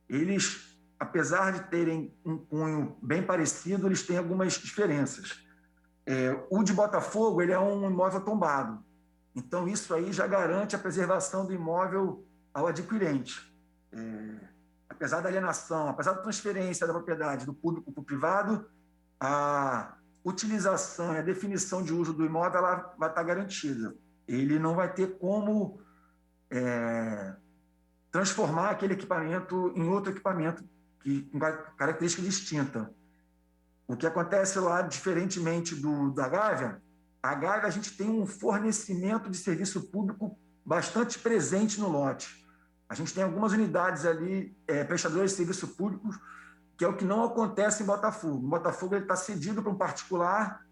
S3: eles, apesar de terem um cunho bem parecido, eles têm algumas diferenças. O de Botafogo ele é um imóvel tombado, então isso aí já garante a preservação do imóvel ao adquirente. Apesar da alienação, apesar da transferência da propriedade do público para o privado, a utilização e a definição de uso do imóvel ela vai estar garantida. Ele não vai ter como transformar aquele equipamento em outro equipamento com característica distinta. O que acontece lá, diferentemente da Gávea, a Gávea a gente tem um fornecimento de serviço público bastante presente no lote. A gente tem algumas unidades ali, prestadores de serviço público que é o que não acontece em Botafogo. Em Botafogo ele está cedido para um particular,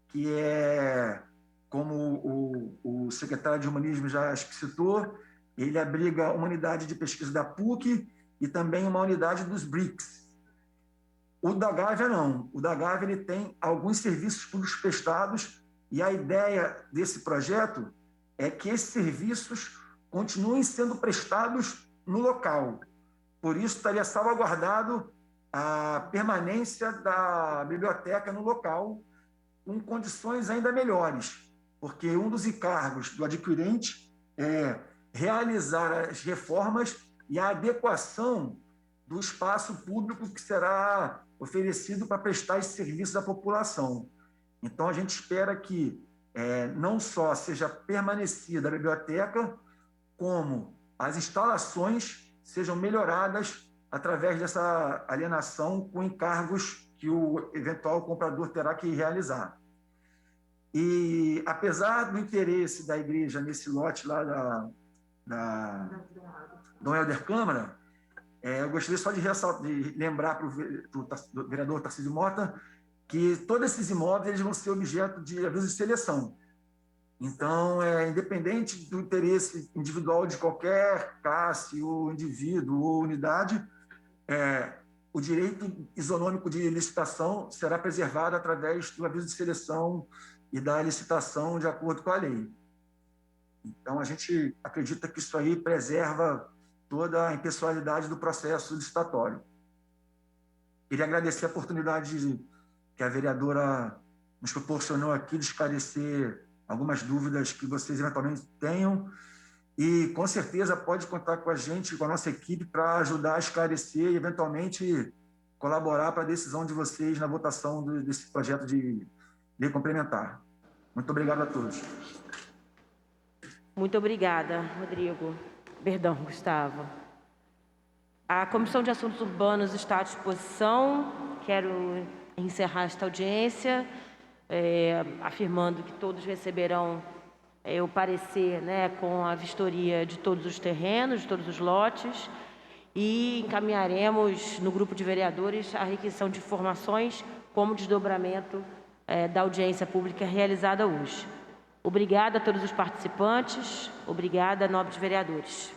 S3: que é, como o secretário de Urbanismo já explicitou, ele abriga uma unidade de pesquisa da PUC e também uma unidade dos BRICS. O da Gávea não. O da Gávea ele tem alguns serviços públicos prestados e a ideia desse projeto é que esses serviços continuem sendo prestados no local. Por isso, estaria salvaguardado a permanência da biblioteca no local com condições ainda melhores, porque um dos encargos do adquirente é realizar as reformas e a adequação do espaço público que será oferecido para prestar esse serviço à população. Então, a gente espera que não só seja permanecida a biblioteca, como as instalações sejam melhoradas através dessa alienação com encargos que o eventual comprador terá que realizar. E, apesar do interesse da igreja nesse lote lá da Dom Helder Câmara, eu gostaria só de lembrar para o vereador Tarcísio Mota que todos esses imóveis eles vão ser objeto de aviso de seleção. Então, independente do interesse individual de qualquer classe, ou indivíduo, ou unidade, o direito isonômico de licitação será preservado através do aviso de seleção e da licitação de acordo com a lei. Então, a gente acredita que isso aí preserva toda a impessoalidade do processo licitatório. Queria agradecer a oportunidade que a vereadora nos proporcionou aqui de esclarecer algumas dúvidas que vocês eventualmente tenham e, com certeza, pode contar com a gente, com a nossa equipe, para ajudar a esclarecer e, eventualmente, colaborar para a decisão de vocês na votação desse projeto de lei complementar. Muito obrigado a todos.
S1: Muito obrigada, Rodrigo. Perdão, Gustavo. A Comissão de Assuntos Urbanos está à disposição. Quero encerrar esta audiência, afirmando que todos receberão o parecer, com a vistoria de todos os terrenos, de todos os lotes, e encaminharemos no grupo de vereadores a requisição de informações como desdobramento da audiência pública realizada hoje. Obrigada a todos os participantes, obrigada, nobres vereadores.